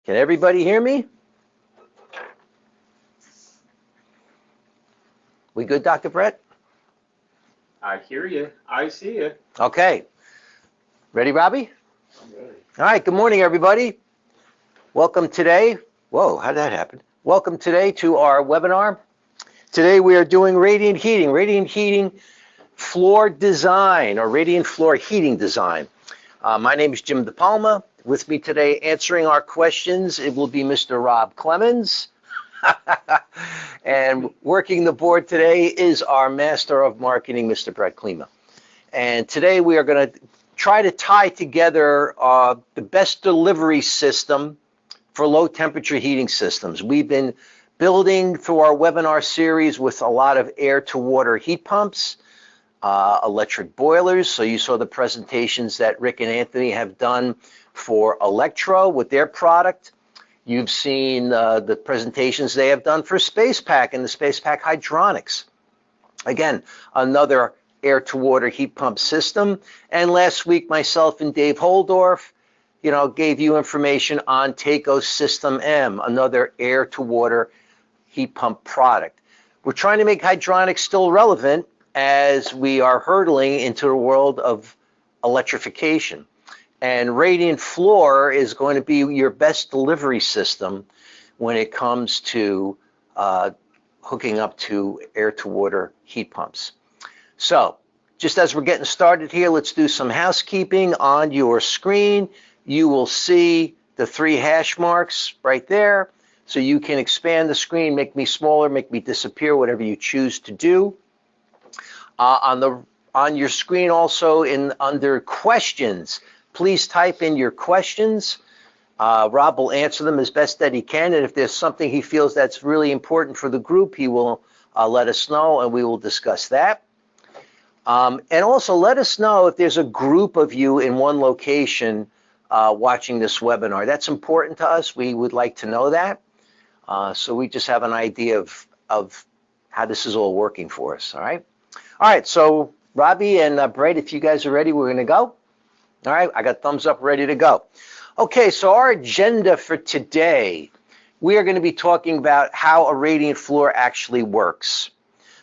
Can everybody hear me? We good, Dr. Brett? I hear you. I see you. Okay. Ready, Robbie? I'm ready. All right, good morning, everybody. Welcome today. Whoa, how did that happen? Welcome today to our webinar. Today we are doing radiant heating floor design, or radiant floor heating design. My name is Jim DePalma. With me today answering our questions, it will be Mr. Rob Clemens. And working the board today is our Master of Marketing, Mr. Brett Klima. And today we are going to try to tie together the best delivery system for low temperature heating systems. We've been building through our webinar series with a lot of air to water heat pumps, electric boilers. So you saw the presentations that Rick and Anthony have done for Electro with their product. You've seen the presentations they have done for SpacePack and the SpacePack Hydronics. Again, another air-to-water heat pump system. And last week, myself and Dave Holdorf, gave you information on Taco System M, another air-to-water heat pump product. We're trying to make hydronics still relevant as we are hurtling into the world of electrification. And Radiant Floor is going to be your best delivery system when it comes to hooking up to air-to-water heat pumps. So, just as we're getting started here, let's do some housekeeping. On your screen, you will see the 3 hash marks right there. So you can expand the screen, make me smaller, make me disappear, whatever you choose to do. On your screen also, under questions, please type in your questions. Rob will answer them as best that he can, and if there's something he feels that's really important for the group, he will let us know, and we will discuss that. And also let us know if there's a group of you in one location watching this webinar. That's important to us. We would like to know that. So we just have an idea of how this is all working for us, all right? All right, so Robbie and Brett, if you guys are ready, we're gonna go. All right, I got thumbs up, ready to go. Okay, so our agenda for today, we are going to be talking about how a radiant floor actually works.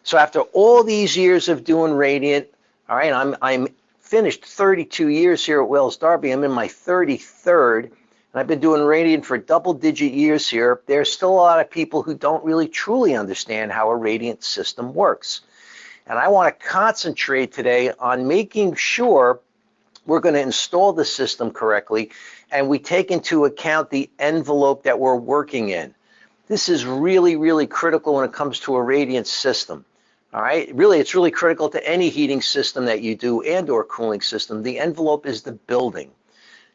So after all these years of doing radiant, all right, I'm finished 32 years here at Wells Darby. I'm in my 33rd, and I've been doing radiant for double-digit years here. There's still a lot of people who don't really truly understand how a radiant system works. And I want to concentrate today on making sure we're going to install the system correctly, and we take into account the envelope that we're working in. This is really, really critical when it comes to a radiant system. All right, really, it's really critical to any heating system that you do and/or cooling system. The envelope is the building,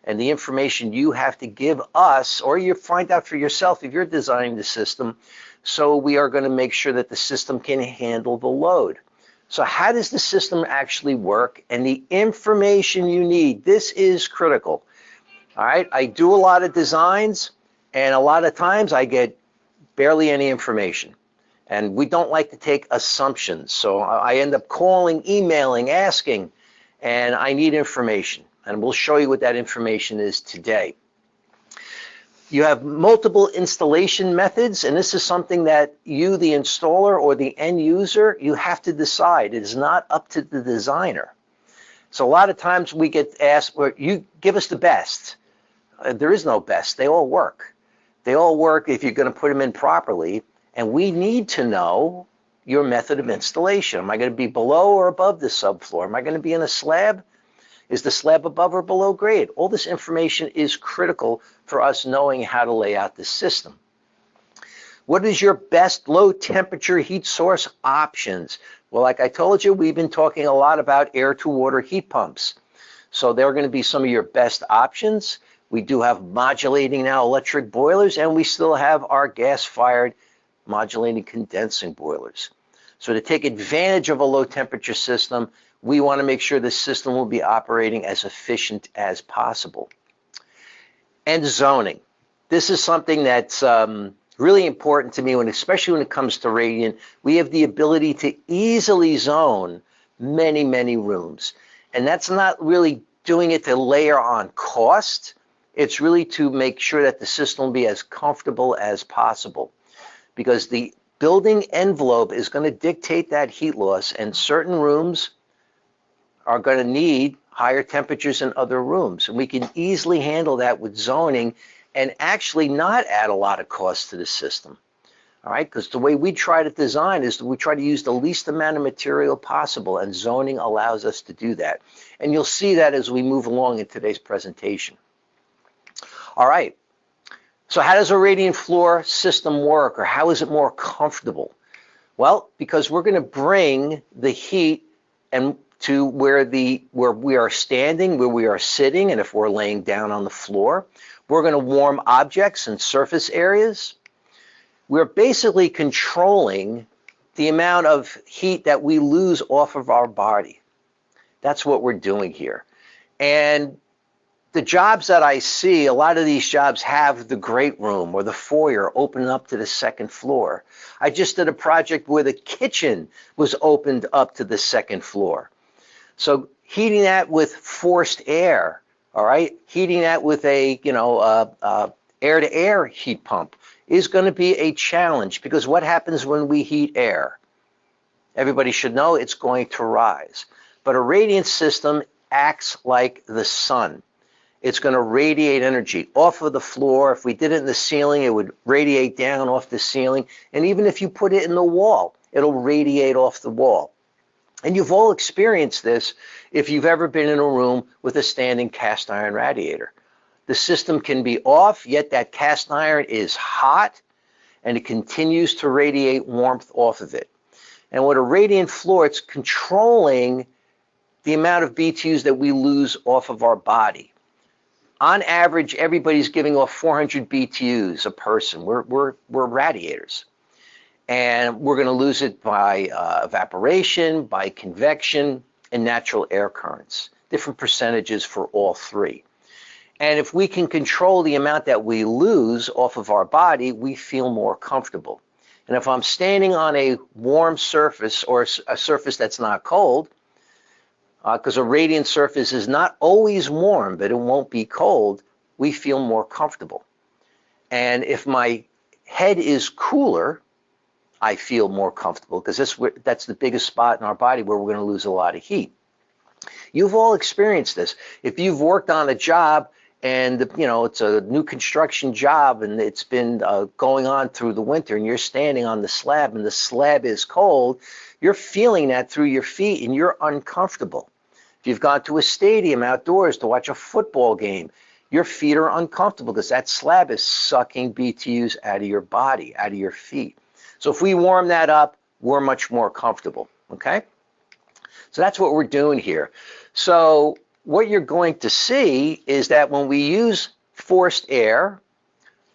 and the information you have to give us, or you find out for yourself if you're designing the system. So we are going to make sure that the system can handle the load. So how does the system actually work, and the information you need? This is critical. All right, I do a lot of designs, and a lot of times I get barely any information. And we don't like to take assumptions. So I end up calling, emailing, asking, and I need information. And we'll show you what that information is today. You have multiple installation methods, and this is something that you, the installer or the end user, you have to decide. It is not up to the designer. So a lot of times we get asked, well, you give us the best. There is no best. They all work. They all work if you're going to put them in properly, and we need to know your method of installation. Am I going to be below or above the subfloor? Am I going to be in a slab? Is the slab above or below grade? All this information is critical for us knowing how to lay out the system. What is your best low temperature heat source options? Well, like I told you, we've been talking a lot about air to water heat pumps. So they're going to be some of your best options. We do have modulating now electric boilers, and we still have our gas-fired modulating condensing boilers. So to take advantage of a low temperature system, we want to make sure the system will be operating as efficient as possible. And zoning. This is something that's really important to me, especially when it comes to radiant. We have the ability to easily zone many, many rooms. And that's not really doing it to layer on cost. It's really to make sure that the system will be as comfortable as possible, because the building envelope is going to dictate that heat loss, and certain rooms are going to need higher temperatures than other rooms. And we can easily handle that with zoning and actually not add a lot of cost to the system. All right, because the way we try to design is we try to use the least amount of material possible, and zoning allows us to do that. And you'll see that as we move along in today's presentation. All right, so how does a radiant floor system work, or how is it more comfortable? Well, because we're going to bring the heat and to where we are standing, where we are sitting, and if we're laying down on the floor, we're going to warm objects and surface areas. We're basically controlling the amount of heat that we lose off of our body. That's what we're doing here. And the jobs that I see, a lot of these jobs have the great room or the foyer open up to the second floor. I just did a project where the kitchen was opened up to the second floor. So heating that with forced air, all right, heating that with a air-to-air heat pump is going to be a challenge, because what happens when we heat air? Everybody should know it's going to rise. But a radiant system acts like the sun. It's going to radiate energy off of the floor. If we did it in the ceiling, it would radiate down off the ceiling. And even if you put it in the wall, it'll radiate off the wall. And you've all experienced this if you've ever been in a room with a standing cast iron radiator. The system can be off, yet that cast iron is hot, and it continues to radiate warmth off of it. And with a radiant floor, it's controlling the amount of BTUs that we lose off of our body. On average, everybody's giving off 400 BTUs a person. We're radiators. And we're going to lose it by evaporation, by convection, and natural air currents. Different percentages for all three. And if we can control the amount that we lose off of our body, we feel more comfortable. And if I'm standing on a warm surface, or a surface that's not cold, because a radiant surface is not always warm, but it won't be cold, we feel more comfortable. And if my head is cooler, I feel more comfortable, because that's the biggest spot in our body where we're going to lose a lot of heat. You've all experienced this. If you've worked on a job and it's a new construction job and it's been going on through the winter, and you're standing on the slab and the slab is cold, you're feeling that through your feet and you're uncomfortable. If you've gone to a stadium outdoors to watch a football game, your feet are uncomfortable because that slab is sucking BTUs out of your body, out of your feet. So if we warm that up, we're much more comfortable, okay? So that's what we're doing here. So what you're going to see is that when we use forced air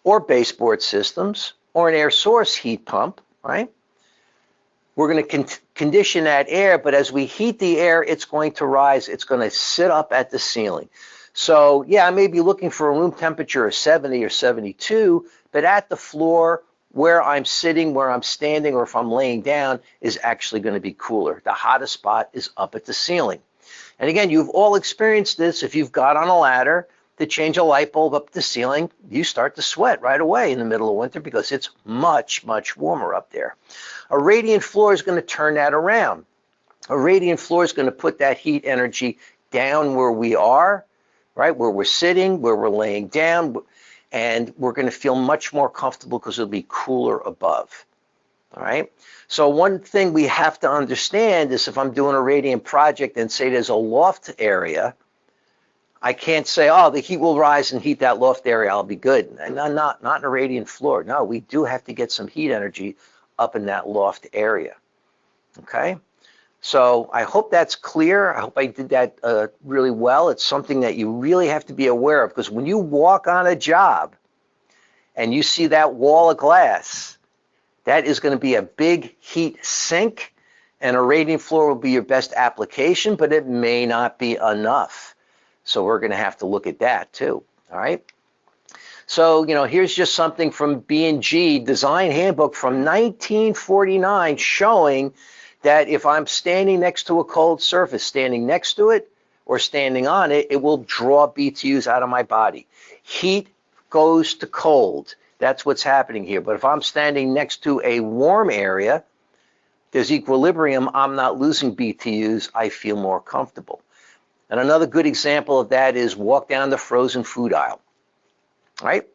or baseboard systems or an air source heat pump, right? We're going to condition that air, but as we heat the air, it's going to rise. It's going to sit up at the ceiling. So yeah, I may be looking for a room temperature of 70 or 72, but at the floor, where I'm sitting, where I'm standing, or if I'm laying down, is actually going to be cooler. The hottest spot is up at the ceiling. And again, you've all experienced this. If you've got on a ladder to change a light bulb up the ceiling, you start to sweat right away in the middle of winter because it's much, much warmer up there. A radiant floor is going to turn that around. A radiant floor is going to put that heat energy down where we are, right, where we're sitting, where we're laying down, and we're going to feel much more comfortable because it'll be cooler above. All right. So one thing we have to understand is if I'm doing a radiant project and say there's a loft area, I can't say, oh, the heat will rise and heat that loft area, I'll be good. And not in a radiant floor. No, we do have to get some heat energy up in that loft area. Okay. So I hope that's clear. I hope I did that really well. It's something that you really have to be aware of, because when you walk on a job and you see that wall of glass, that is going to be a big heat sink, and a radiant floor will be your best application, but it may not be enough. So we're going to have to look at that too. All right. So, here's just something from B&G Design Handbook from 1949 showing that if I'm standing next to a cold surface, standing next to it or standing on it, it will draw BTUs out of my body. Heat goes to cold. That's what's happening here. But if I'm standing next to a warm area, there's equilibrium. I'm not losing BTUs. I feel more comfortable. And another good example of that is walk down the frozen food aisle, right?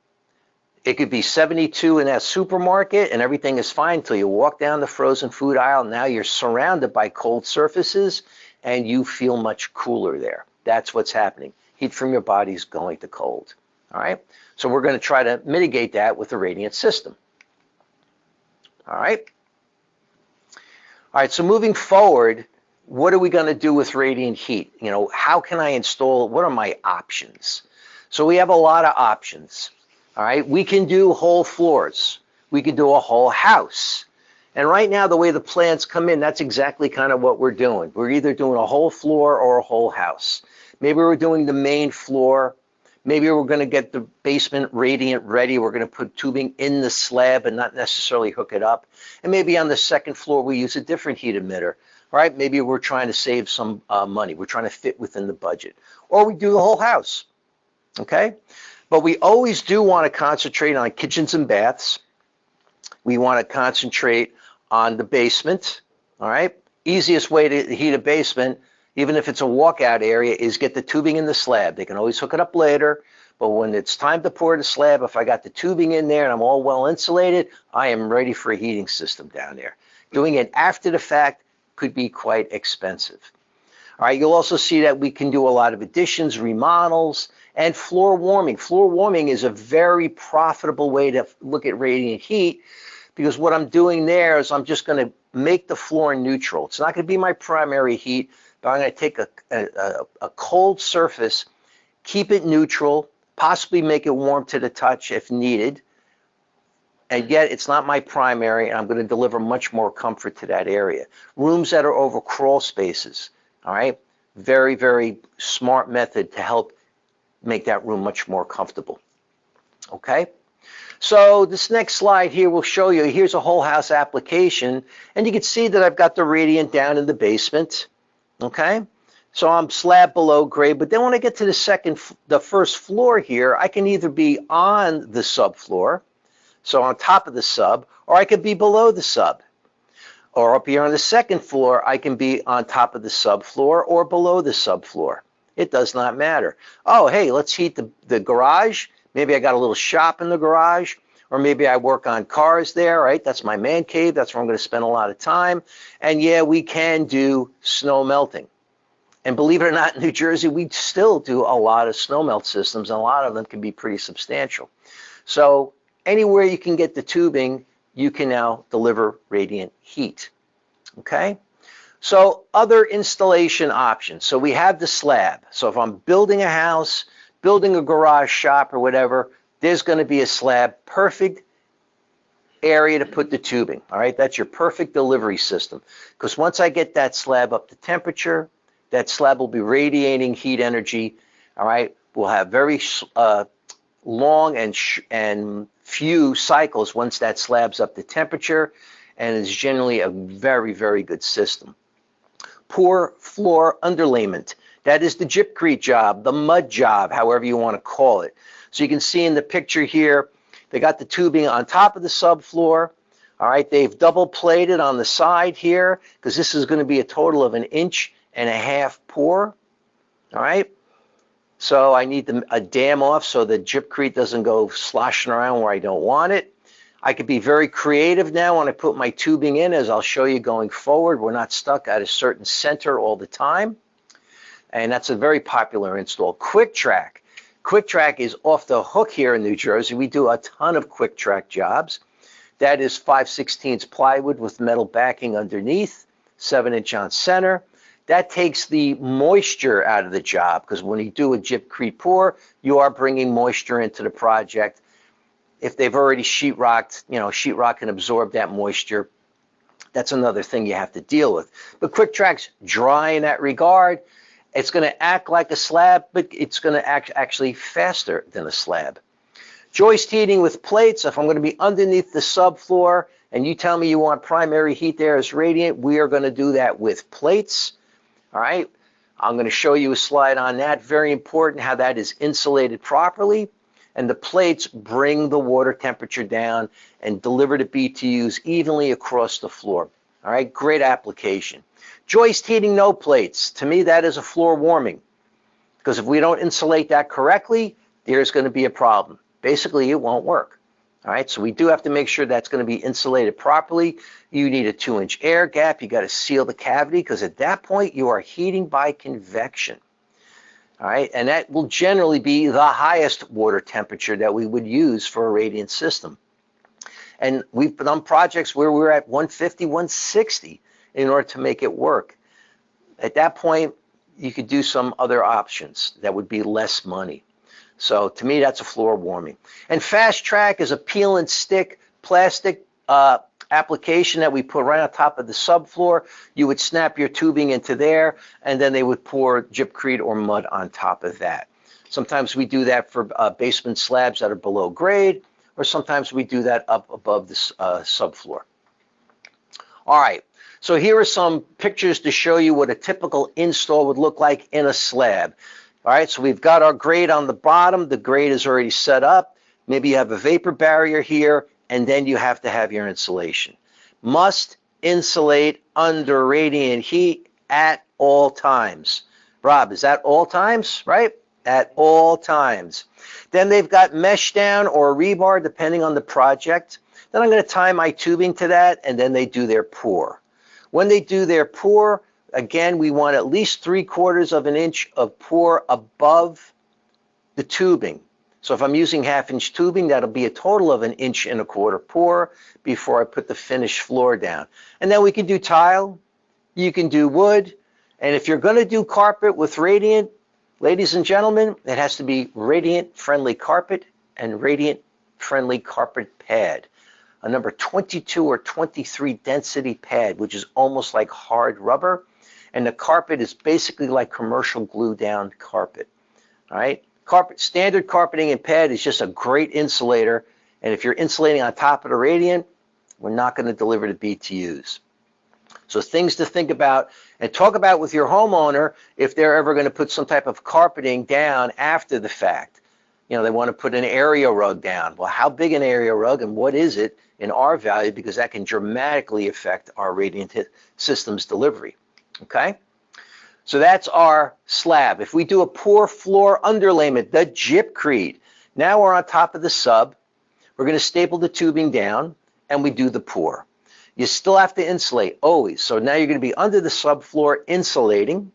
It could be 72 in that supermarket and everything is fine until you walk down the frozen food aisle. Now you're surrounded by cold surfaces and you feel much cooler there. That's what's happening. Heat from your body is going to cold. All right. So we're going to try to mitigate that with the radiant system. All right. All right. So moving forward, what are we going to do with radiant heat? You know, how can I install? What are my options? So we have a lot of options. All right, we can do whole floors. We can do a whole house. And right now, the way the plans come in, that's exactly kind of what we're doing. We're either doing a whole floor or a whole house. Maybe we're doing the main floor. Maybe we're going to get the basement radiant ready. We're going to put tubing in the slab and not necessarily hook it up. And maybe on the second floor, we use a different heat emitter. All right, maybe we're trying to save some money. We're trying to fit within the budget. Or we do the whole house, okay? But we always do want to concentrate on kitchens and baths. We want to concentrate on the basement, all right? Easiest way to heat a basement, even if it's a walkout area, is get the tubing in the slab. They can always hook it up later, but when it's time to pour the slab, if I got the tubing in there and I'm all well insulated, I am ready for a heating system down there. Doing it after the fact could be quite expensive. All right, you'll also see that we can do a lot of additions, remodels, and floor warming. Floor warming is a very profitable way to look at radiant heat because what I'm doing there is I'm just going to make the floor neutral. It's not going to be my primary heat, but I'm going to take a cold surface, keep it neutral, possibly make it warm to the touch if needed, and yet it's not my primary, and I'm going to deliver much more comfort to that area. Rooms that are over crawl spaces, all right? Very, very smart method to help make that room much more comfortable, okay? So this next slide here will show you, here's a whole house application, and you can see that I've got the radiant down in the basement, okay? So I'm slab below grade, but then when I get to the first floor here, I can either be on the subfloor, so on top of the sub, or I could be below the sub. Or up here on the second floor, I can be on top of the subfloor or below the subfloor. It does not matter. Oh, hey, let's heat the garage. Maybe I got a little shop in the garage, or maybe I work on cars there, right? That's my man cave. That's where I'm going to spend a lot of time. And yeah, we can do snow melting. And believe it or not, in New Jersey, we still do a lot of snow melt systems, and a lot of them can be pretty substantial. So anywhere you can get the tubing, you can now deliver radiant heat, okay? So other installation options. So we have the slab. So if I'm building a house, building a garage shop or whatever, there's going to be a slab, perfect area to put the tubing, all right? That's your perfect delivery system. Because once I get that slab up to temperature, that slab will be radiating heat energy, all right? We'll have very long and few cycles once that slab's up to temperature, and it's generally a very, very good system. Poor floor underlayment. That is the gypcrete job, the mud job, however you want to call it. So you can see in the picture here, they got the tubing on top of the subfloor. All right, they've double plated on the side here because this is going to be a total of 1.5 inch pour. All right. So I need a dam off so the gypcrete doesn't go sloshing around where I don't want it. I could be very creative now when I put my tubing in, as I'll show you going forward. We're not stuck at a certain center all the time. And that's a very popular install. Quick Track. Quick Track is off the hook here in New Jersey. We do a ton of Quick Track jobs. That is 5/16 plywood with metal backing underneath, 7-inch on center. That takes the moisture out of the job because when you do a gypcrete pour, you are bringing moisture into the project. If they've already sheetrocked, sheetrock can absorb that moisture. That's another thing you have to deal with. But Quick Track's dry in that regard. It's going to act like a slab, but it's going to act actually faster than a slab. Joist heating with plates. If I'm going to be underneath the subfloor and you tell me you want primary heat there as radiant, we are going to do that with plates. All right. I'm going to show you a slide on that. Very important how that is insulated properly. And the plates bring the water temperature down and deliver the BTUs evenly across the floor. All right, great application. Joist heating, no plates. To me, that is a floor warming, because if we don't insulate that correctly, there's going to be a problem. Basically, it won't work. All right, so we do have to make sure that's going to be insulated properly. You need a 2-inch air gap. You got to seal the cavity, because at that point, you are heating by convection. All right, and that will generally be the highest water temperature that we would use for a radiant system. And we've done projects where we're at 150, 160 in order to make it work. At that point, you could do some other options that would be less money. So to me, that's a floor warming. And Fast Track is a peel and stick plastic application that we put right on top of the subfloor. You would snap your tubing into there, and then they would pour gypcrete or mud on top of that. Sometimes we do that for basement slabs that are below grade, or sometimes we do that up above the subfloor. All right, so here are some pictures to show you what a typical install would look like in a slab. All right, so we've got our grade on the bottom. The grade is already set up. Maybe you have a vapor barrier here, and then you have to have your insulation. Must insulate under radiant heat at all times. Rob, is that all times, right? At all times. Then they've got mesh down or rebar, depending on the project. Then I'm going to tie my tubing to that, and then they do their pour. When they do their pour, again, we want at least 3/4 of an inch of pour above the tubing. So if I'm using 1/2-inch tubing, that'll be a total of 1 1/4 inch pour before I put the finished floor down. And then we can do tile, you can do wood, and if you're going to do carpet with radiant, ladies and gentlemen, it has to be radiant-friendly carpet and radiant-friendly carpet pad. A number 22 or 23 density pad, which is almost like hard rubber, and the carpet is basically like commercial glue-down carpet. All right. Standard carpeting and pad is just a great insulator, and if you're insulating on top of the radiant, we're not going to deliver the BTUs. So things to think about and talk about with your homeowner if they're ever going to put some type of carpeting down after the fact. You know, they want to put an area rug down. Well, how big an area rug and what is it in R value, because that can dramatically affect our radiant system's delivery. Okay? So that's our slab. If we do a pour floor underlayment, the gypcrete, now we're on top of the sub. We're going to staple the tubing down, and we do the pour. You still have to insulate, always. So now you're going to be under the subfloor insulating.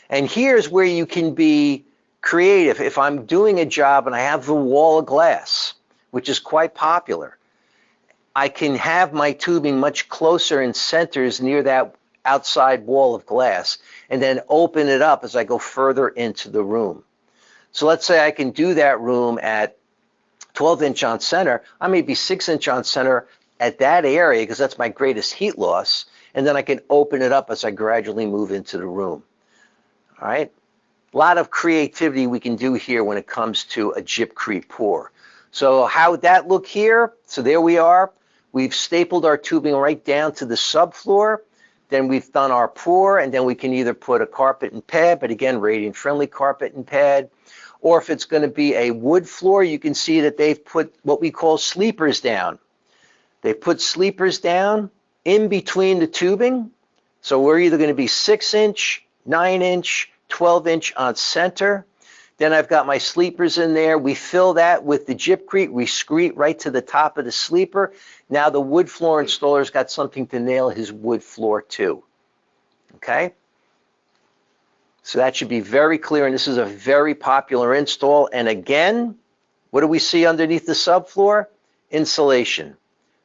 And here's where you can be creative. If I'm doing a job and I have the wall of glass, which is quite popular, I can have my tubing much closer in centers near that outside wall of glass, and then open it up as I go further into the room. So let's say I can do that room at 12-inch on center. I may be 6-inch on center at that area because that's my greatest heat loss, and then I can open it up as I gradually move into the room. All right? A lot of creativity we can do here when it comes to a gypcrete pour. So how would that look here? So there we are. We've stapled our tubing right down to the subfloor. Then we've done our pour, and then we can either put a carpet and pad, but again, radiant-friendly carpet and pad. Or if it's going to be a wood floor, you can see that they've put what we call sleepers down. They put sleepers down in between the tubing. So we're either going to be 6-inch, 9-inch, 12-inch on center. Then I've got my sleepers in there. We fill that with the gypcrete. We screed right to the top of the sleeper. Now the wood floor installer's got something to nail his wood floor to. Okay? So that should be very clear, and this is a very popular install. And again, what do we see underneath the subfloor? Insulation.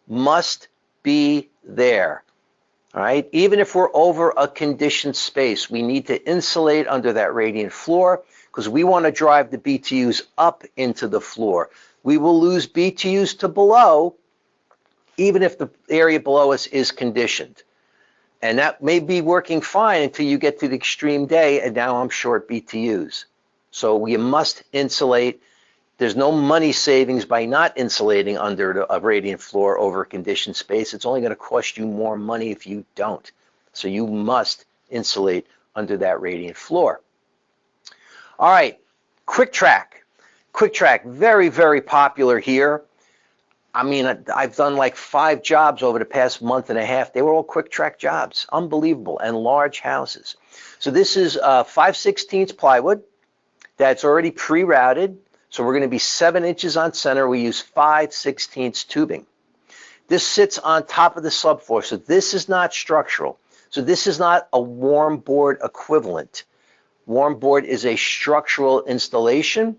Must be there. All right? Even if we're over a conditioned space, we need to insulate under that radiant floor, because we want to drive the BTUs up into the floor. We will lose BTUs to below, even if the area below us is conditioned. And that may be working fine until you get to the extreme day, and now I'm short BTUs. So you must insulate. There's no money savings by not insulating under a radiant floor over a conditioned space. It's only going to cost you more money if you don't. So you must insulate under that radiant floor. All right, quick track. Quick track, very, very popular here. I mean, I've done like 5 jobs over the past month and a half. They were all quick track jobs, unbelievable, and large houses. So this is 5/16 plywood that's already pre-routed. So we're going to be 7 inches on center. We use 5/16 tubing. This sits on top of the subfloor, so this is not structural. So this is not a warm board equivalent. Warm board is a structural installation,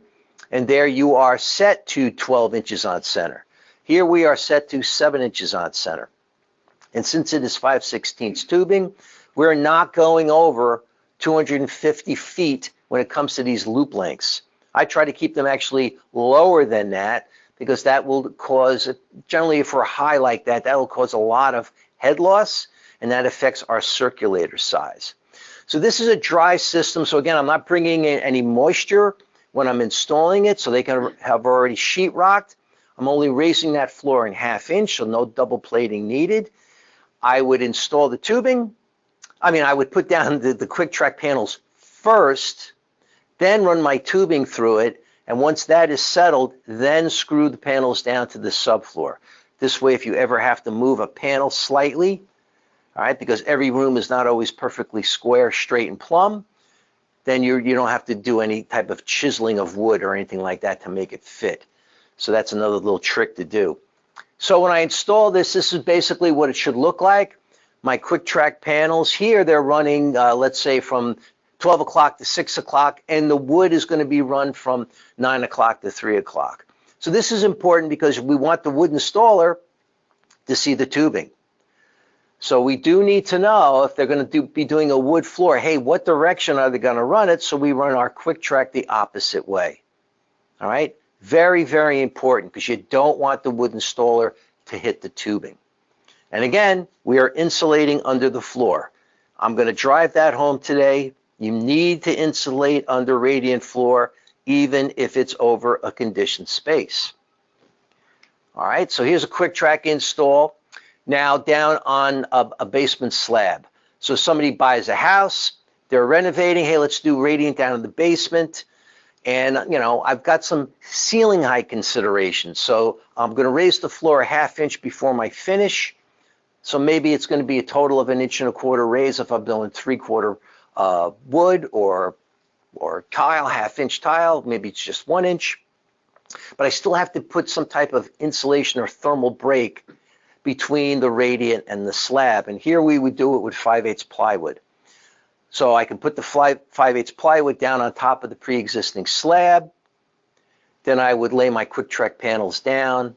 and there you are set to 12 inches on center. Here we are set to 7 inches on center. And since it is 5/16 tubing, we're not going over 250 feet when it comes to these loop lengths. I try to keep them actually lower than that because that will cause, generally if we're high like that, that will cause a lot of head loss, and that affects our circulator size. So this is a dry system. So again, I'm not bringing in any moisture when I'm installing it, so they can have already sheetrocked. I'm only raising that floor in 1/2 inch, so no double plating needed. I would install the tubing. I would put down the quick track panels first, then run my tubing through it, and once that is settled, then screw the panels down to the subfloor. This way, if you ever have to move a panel slightly, all right, because every room is not always perfectly square, straight, and plumb, then you don't have to do any type of chiseling of wood or anything like that to make it fit. So that's another little trick to do. So when I install this, this is basically what it should look like. My quick track panels here, they're running, let's say from 12 o'clock to 6 o'clock, and the wood is going to be run from 9 o'clock to 3 o'clock. So this is important because we want the wood installer to see the tubing. So we do need to know if they're going to be doing a wood floor, hey, what direction are they going to run it? So we run our quick track the opposite way. All right? Very, very important because you don't want the wood installer to hit the tubing. And again, we are insulating under the floor. I'm going to drive that home today. You need to insulate under radiant floor, even if it's over a conditioned space. All right, so here's a quick track install. Now down on a basement slab. So somebody buys a house, they're renovating, hey, let's do radiant down in the basement. And, I've got some ceiling height considerations. So I'm going to raise the floor 1/2 inch before my finish. So maybe it's going to be a total of 1 1/4 inch raise if I'm doing 3/4 wood or tile, 1/2 inch tile. Maybe it's just 1 inch. But I still have to put some type of insulation or thermal break between the radiant and the slab. And here we would do it with 5/8 plywood. So I can put the 5/8 plywood down on top of the pre-existing slab. Then I would lay my quick track panels down,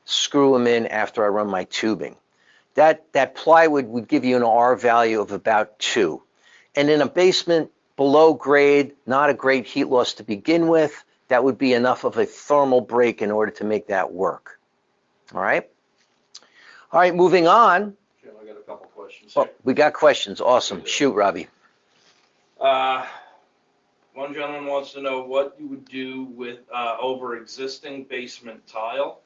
screw them in after I run my tubing. That plywood would give you an R value of about 2. And in a basement below grade, not a great heat loss to begin with, that would be enough of a thermal break in order to make that work. All right? All right, moving on. Jim, I got a couple questions Oh, here. we got questions. Awesome. Shoot, Robbie. One gentleman wants to know what you would do with over existing basement tile.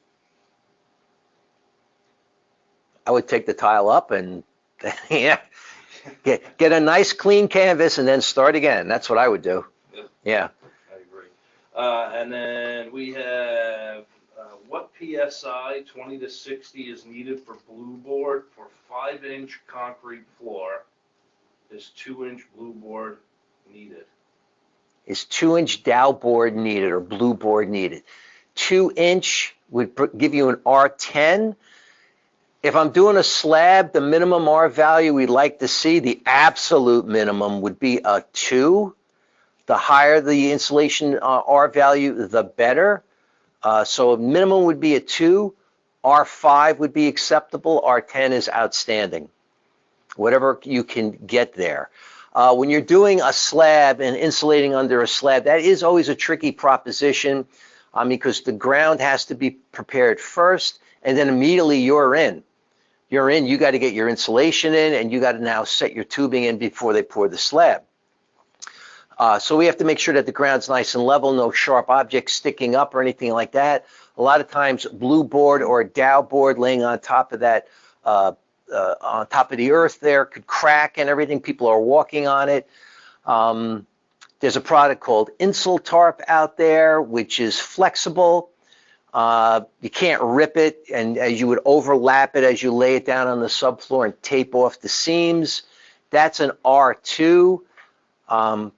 I would take the tile up and yeah, get a nice clean canvas and then start again. That's what I would do. Yeah. I agree. And then we have what PSI 20 to 60 is needed for blue board for 5-inch concrete floor? Is 2-inch blue board needed? Is 2-inch dowel board needed or blue board needed? 2-inch would give you an R10. If I'm doing a slab, the minimum R value we'd like to see, the absolute minimum would be a 2. The higher the insulation R value, the better. So a minimum would be a 2. R5 would be acceptable. R10 is outstanding. Whatever you can get there. When you're doing a slab and insulating under a slab, that is always a tricky proposition because the ground has to be prepared first, and then immediately you're in. You got to get your insulation in, and you got to now set your tubing in before they pour the slab. So we have to make sure that the ground's nice and level, no sharp objects sticking up or anything like that. A lot of times blue board or dowel board laying on top of that on top of the earth there, could crack and everything. People are walking on it. There's a product called Insultarp out there, which is flexible. You can't rip it, and as you would overlap it as you lay it down on the subfloor and tape off the seams. That's an R2.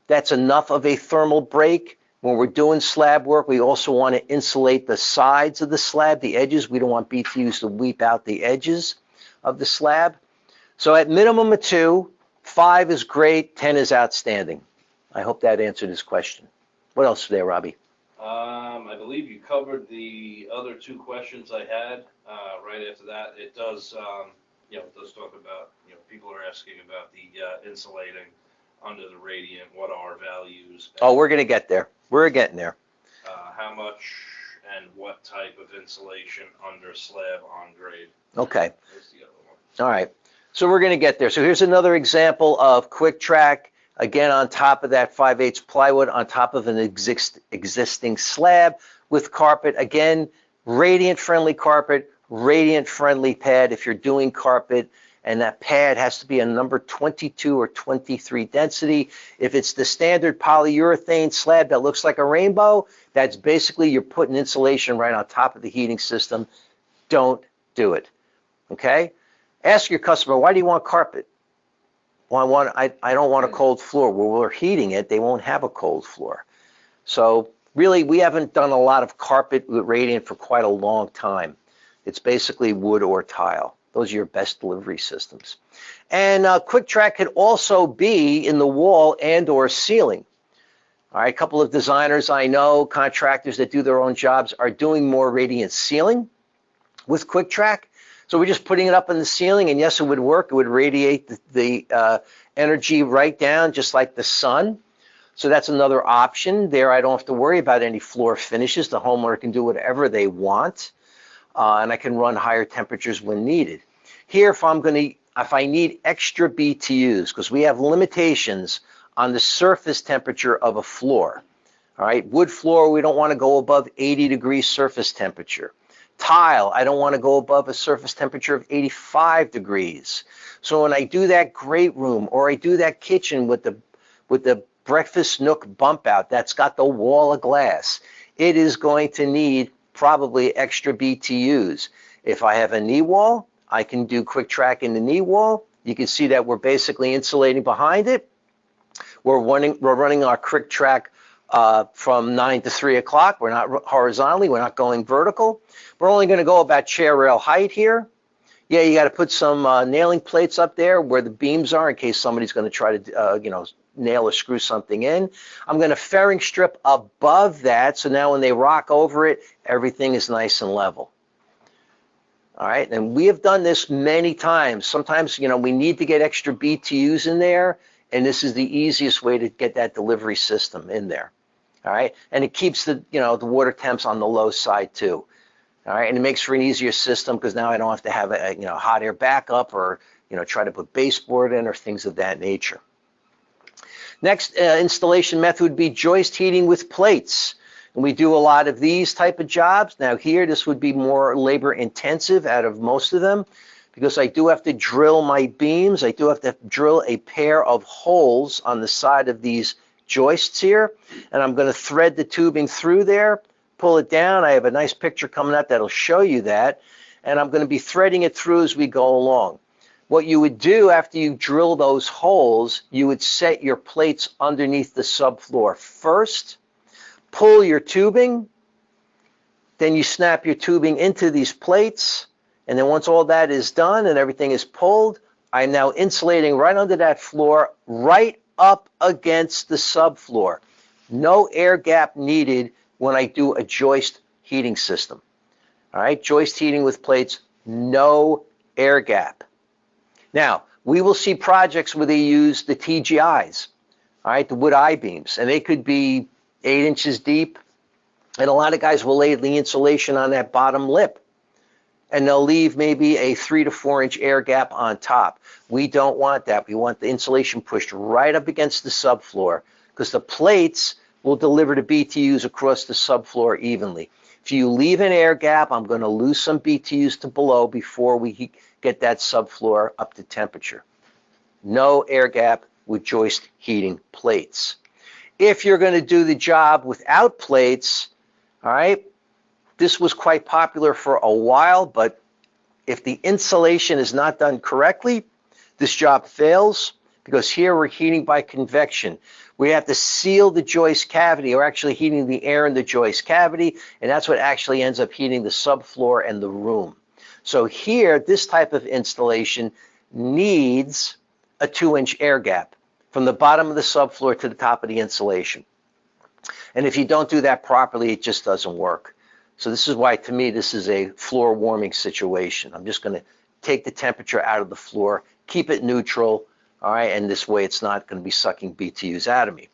That's enough of a thermal break. When we're doing slab work, we also want to insulate the sides of the slab, the edges. We don't want BTUs to weep out the edges of the slab. So at minimum of 2, 5 is great, 10 is outstanding. I hope that answered his question. What else is there, Robbie? I believe you covered the other 2 questions I had. Right after that, it does, it does talk about, people are asking about the insulating under the radiant, what are values? Oh, we're going to get there. We're getting there. How much and what type of insulation under slab on grade? Okay. That's the other one. All right. So we're going to get there. So here's another example of quick track. Again, on top of that 5/8 plywood, on top of an existing slab with carpet. Again, radiant-friendly carpet, radiant-friendly pad if you're doing carpet, and that pad has to be a number 22 or 23 density. If it's the standard polyurethane slab that looks like a rainbow, that's basically you're putting insulation right on top of the heating system. Don't do it, okay? Ask your customer, why do you want carpet? Well, I don't want a cold floor. Well, we're heating it. They won't have a cold floor. So really, we haven't done a lot of carpet with radiant for quite a long time. It's basically wood or tile. Those are your best delivery systems. And quick track could also be in the wall and or ceiling. All right, a couple of designers I know, contractors that do their own jobs, are doing more radiant ceiling with quick track. So we're just putting it up in the ceiling, and yes, it would work. It would radiate the energy right down, just like the sun. So that's another option. There, I don't have to worry about any floor finishes. The homeowner can do whatever they want, and I can run higher temperatures when needed. Here, if I need extra BTUs, because we have limitations on the surface temperature of a floor. All right, wood floor, we don't want to go above 80 degrees surface temperature. Tile, I don't want to go above a surface temperature of 85 degrees. So when I do that great room, or I do that kitchen with the breakfast nook bump out that's got the wall of glass, it is going to need probably extra BTUs. If I have a knee wall, I can do quick track in the knee wall. You can see that we're basically insulating behind it. We're running our quick track from 9 to 3 o'clock. We're not horizontally, we're not going vertical. We're only going to go about chair rail height here. Yeah, you got to put some nailing plates up there where the beams are in case somebody's going to try to, nail or screw something in. I'm going to fairing strip above that, so now when they rock over it, everything is nice and level. All right, and we have done this many times. Sometimes, we need to get extra BTUs in there, and this is the easiest way to get that delivery system in there. All right, and it keeps the water temps on the low side too. All right, and it makes for an easier system because now I don't have to have a hot air backup or try to put baseboard in or things of that nature. Next installation method would be joist heating with plates. And we do a lot of these type of jobs. Now here, this would be more labor intensive out of most of them because I do have to drill my beams. I do have to drill a pair of holes on the side of these joists here. And I'm going to thread the tubing through there, pull it down. I have a nice picture coming up that'll show you that. And I'm going to be threading it through as we go along. What you would do after you drill those holes, you would set your plates underneath the subfloor first, pull your tubing, then you snap your tubing into these plates, and then once all that is done and everything is pulled, I'm now insulating right under that floor, right up against the subfloor. No air gap needed when I do a joist heating system. All right, joist heating with plates, no air gap. Now, we will see projects where they use the TGIs, all right, the wood I-beams, and they could be 8 inches deep, and a lot of guys will lay the insulation on that bottom lip, and they'll leave maybe a 3 to 4 inch air gap on top. We don't want that. We want the insulation pushed right up against the subfloor because the plates will deliver the BTUs across the subfloor evenly. If you leave an air gap, I'm going to lose some BTUs to below before we get that subfloor up to temperature. No air gap with joist heating plates. If you're going to do the job without plates, all right, this was quite popular for a while, but if the insulation is not done correctly, this job fails, because here we're heating by convection. We have to seal the joist cavity. We're actually heating the air in the joist cavity, and that's what actually ends up heating the subfloor and the room. So here, this type of installation needs a 2-inch air gap from the bottom of the subfloor to the top of the insulation. And if you don't do that properly, it just doesn't work. So this is why, to me, this is a floor warming situation. I'm just going to take the temperature out of the floor, keep it neutral, all right, and this way it's not going to be sucking BTUs out of me.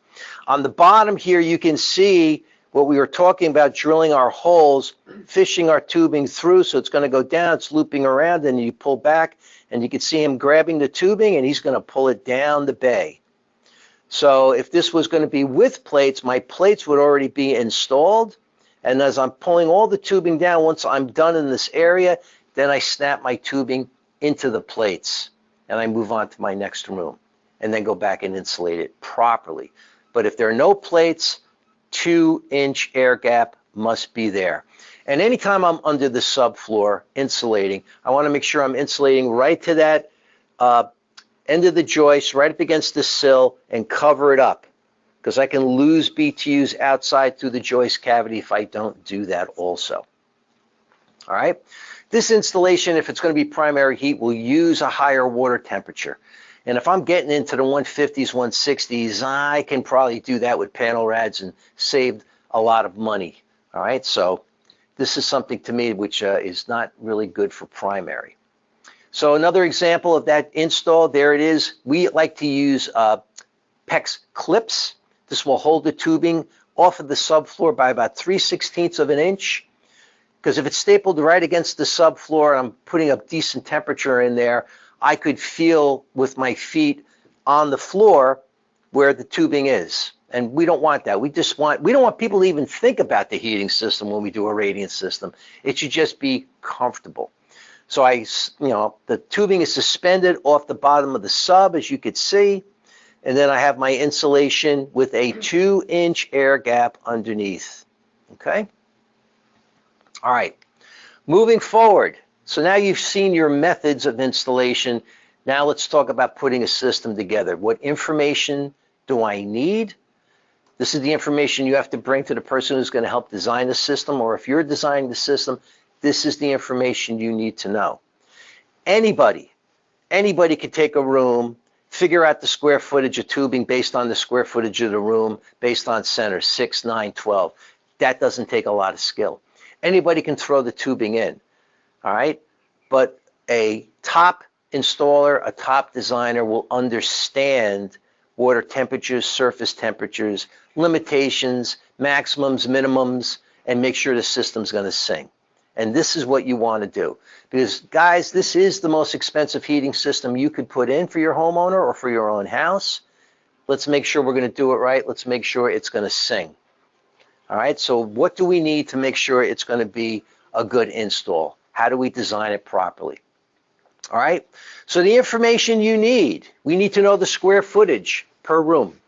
On the bottom here, you can see what we were talking about, drilling our holes, fishing our tubing through, so it's going to go down, it's looping around, and you pull back, and you can see him grabbing the tubing, and he's going to pull it down the bay. So if this was going to be with plates, my plates would already be installed, and as I'm pulling all the tubing down, once I'm done in this area, then I snap my tubing into the plates, and I move on to my next room, and then go back and insulate it properly. But if there are no plates, 2-inch air gap must be there. And anytime I'm under the subfloor insulating, I want to make sure I'm insulating right to that end of the joist, right up against the sill, and cover it up, because I can lose BTUs outside through the joist cavity if I don't do that also. All right. This installation, if it's going to be primary heat, will use a higher water temperature. And if I'm getting into the 150s, 160s, I can probably do that with panel rads and save a lot of money. All right. So this is something to me which is not really good for primary. So another example of that install, there it is. We like to use PEX clips. This will hold the tubing off of the subfloor by about 3/16 of an inch. Because if it's stapled right against the subfloor and I'm putting a decent temperature in there, I could feel with my feet on the floor where the tubing is. And we don't want that. We don't want people to even think about the heating system when we do a radiant system. It should just be comfortable. So the tubing is suspended off the bottom of the sub, as you could see. And then I have my insulation with a 2-inch air gap underneath. Okay? All right, moving forward. So now you've seen your methods of installation. Now let's talk about putting a system together. What information do I need? This is the information you have to bring to the person who's going to help design the system, or if you're designing the system, this is the information you need to know. Anybody could take a room, figure out the square footage of tubing based on the square footage of the room, based on centers, 6, 9, 12. That doesn't take a lot of skill. Anybody can throw the tubing in, all right? But a top installer, a top designer will understand water temperatures, surface temperatures, limitations, maximums, minimums, and make sure the system's going to sing. And this is what you want to do. Because, guys, this is the most expensive heating system you could put in for your homeowner or for your own house. Let's make sure we're going to do it right. Let's make sure it's going to sing. All right, so what do we need to make sure it's going to be a good install? How do we design it properly? All right, so the information you need, we need to know the square footage per room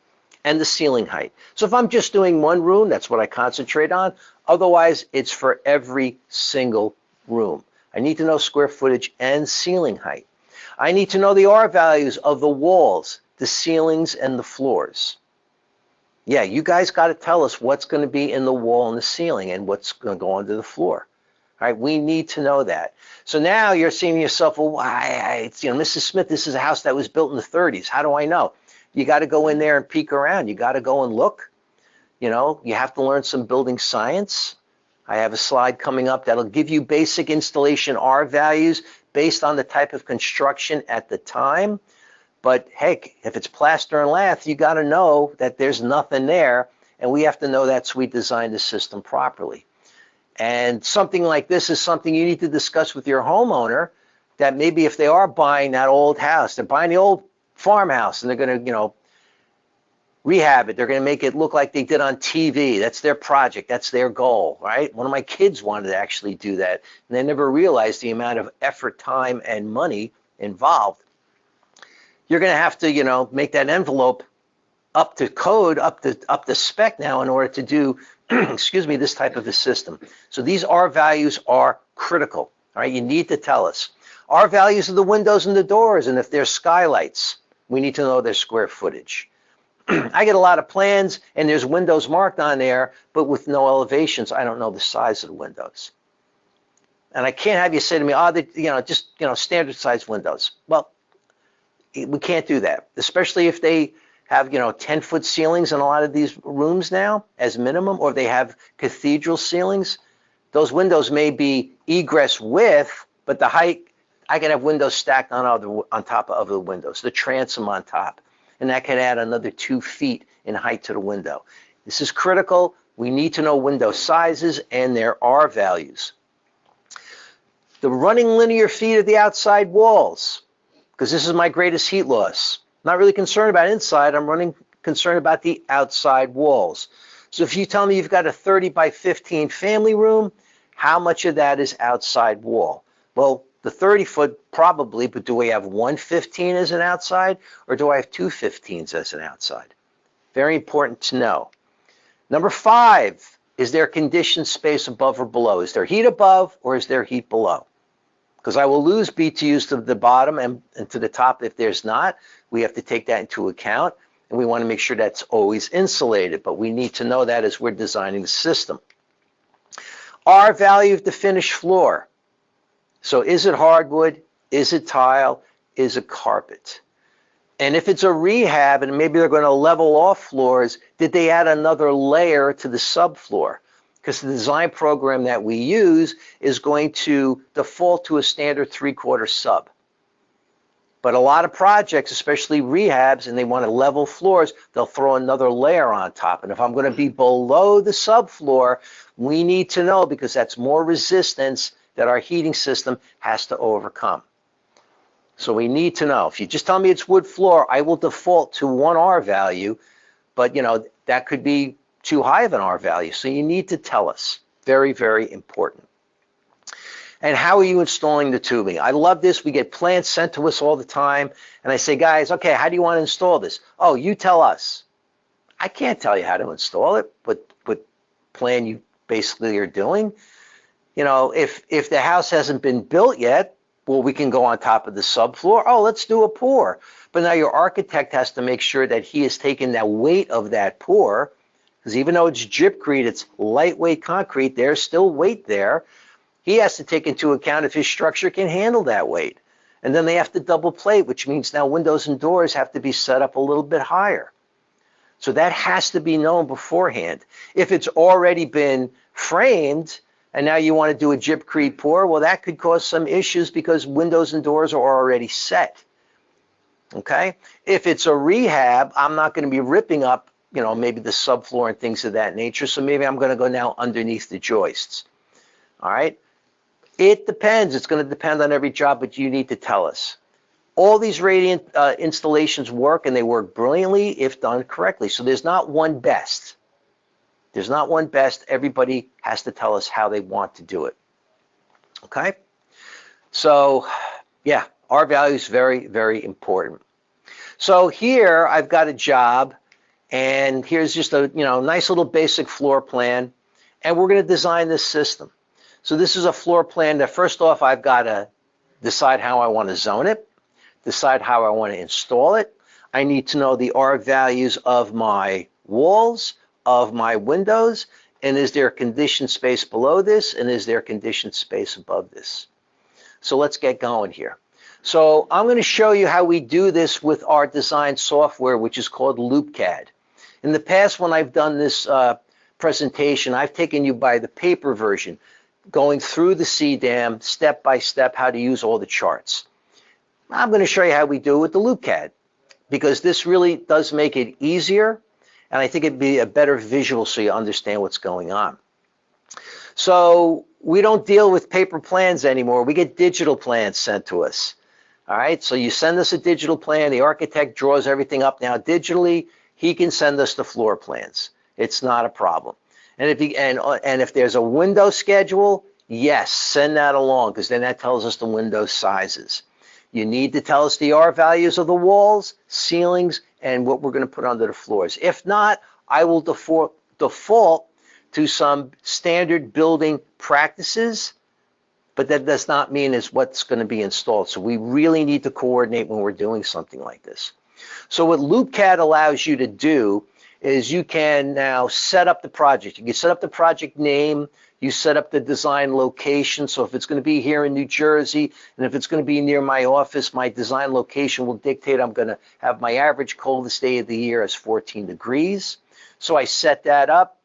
and the ceiling height. So if I'm just doing one room, that's what I concentrate on. Otherwise, it's for every single room. I need to know square footage and ceiling height. I need to know the R values of the walls, the ceilings, and the floors. Yeah, you guys got to tell us what's going to be in the wall and the ceiling and what's going to go under the floor. All right, we need to know that. So now you're saying to yourself, well, Mrs. Smith, this is a house that was built in the 30s. How do I know? You got to go in there and peek around. You got to go and look. You know, you have to learn some building science. I have a slide coming up that'll give you basic installation R values based on the type of construction at the time. But heck, if it's plaster and lath, you got to know that there's nothing there, and we have to know that so we design the system properly. And something like this is something you need to discuss with your homeowner, that maybe if they are buying that old house, they're buying the old farmhouse, and they're going to, rehab it. They're going to make it look like they did on TV. That's their project. That's their goal, right? One of my kids wanted to actually do that, and they never realized the amount of effort, time, and money involved. You're going to have to, make that envelope up to code, up to spec now in order to do, excuse me, this type of a system. So these R values are critical. All right, you need to tell us. R values of the windows and the doors, and if there's skylights, we need to know their square footage. I get a lot of plans, and there's windows marked on there, but with no elevations, I don't know the size of the windows. And I can't have you say to me, standard size windows. Well, we can't do that, especially if they have, 10-foot ceilings in a lot of these rooms now as minimum, or they have cathedral ceilings. Those windows may be egress width, but the height, I can have windows stacked on top of the windows, the transom on top, and that can add another 2 feet in height to the window. This is critical. We need to know window sizes and their R values. The running linear feet of the outside walls, because this is my greatest heat loss. Not really concerned about inside, I'm concerned about the outside walls. So if you tell me you've got a 30 by 15 family room, how much of that is outside wall? Well, the 30-foot probably, but do we have one 15 as an outside, or do I have two 15s as an outside? Very important to know. Number 5, is there conditioned space above or below? Is there heat above or is there heat below? Because I will lose BTUs to the bottom and to the top if there's not. We have to take that into account, and we want to make sure that's always insulated, but we need to know that as we're designing the system. R value of the finished floor. So is it hardwood? Is it tile? Is it carpet? And if it's a rehab and maybe they're going to level off floors, did they add another layer to the subfloor? Because the design program that we use is going to default to a standard 3/4 sub. But a lot of projects, especially rehabs, and they want to level floors, they'll throw another layer on top. And if I'm going to be below the subfloor, we need to know, because that's more resistance that our heating system has to overcome. So we need to know. If you just tell me it's wood floor, I will default to 1 R value, but that could be too high of an R value. So you need to tell us. Very, very important. And how are you installing the tubing? I love this. We get plans sent to us all the time. And I say, guys, okay, how do you want to install this? Oh, you tell us. I can't tell you how to install it, but what plan you basically are doing. If the house hasn't been built yet, well, we can go on top of the subfloor. Oh, let's do a pour. But now your architect has to make sure that he has taken that weight of that pour, because even though it's gypcrete, it's lightweight concrete, there's still weight there. He has to take into account if his structure can handle that weight. And then they have to double plate, which means now windows and doors have to be set up a little bit higher. So that has to be known beforehand. If it's already been framed, and now you want to do a gypcrete pour, well, that could cause some issues because windows and doors are already set. Okay? If it's a rehab, I'm not going to be ripping up, maybe the subfloor and things of that nature. So maybe I'm going to go now underneath the joists. All right? It depends. It's going to depend on every job, but you need to tell us. All these radiant installations work, and they work brilliantly if done correctly. So there's not one best. There's not one best. Everybody has to tell us how they want to do it. Okay? So, yeah, our value is very, very important. So here I've got a job, and here's just a nice little basic floor plan, and we're going to design this system. So this is a floor plan that first off I've got to decide how I want to zone it, decide how I want to install it. I need to know the R values of my walls, of my windows, and is there conditioned space below this, and is there conditioned space above this? So let's get going here. So I'm going to show you how we do this with our design software, which is called LoopCAD. In the past, when I've done this presentation, I've taken you by the paper version, going through the CDAM step by step, how to use all the charts. I'm going to show you how we do it with the LoopCAD, because this really does make it easier, and I think it'd be a better visual so you understand what's going on. So we don't deal with paper plans anymore. We get digital plans sent to us. All right, so you send us a digital plan. The architect draws everything up now digitally. he can send us the floor plans. It's not a problem. And if there's a window schedule, yes, send that along, because then that tells us the window sizes. You need to tell us the R values of the walls, ceilings, and what we're going to put under the floors. If not, I will default to some standard building practices, but that does not mean it's what's going to be installed. So we really need to coordinate when we're doing something like this. So what LoopCAD allows you to do is you can now set up the project. You can set up the project name, you set up the design location. So if it's going to be here in New Jersey, and if it's going to be near my office, my design location will dictate I'm going to have my average coldest day of the year as 14 degrees. So I set that up.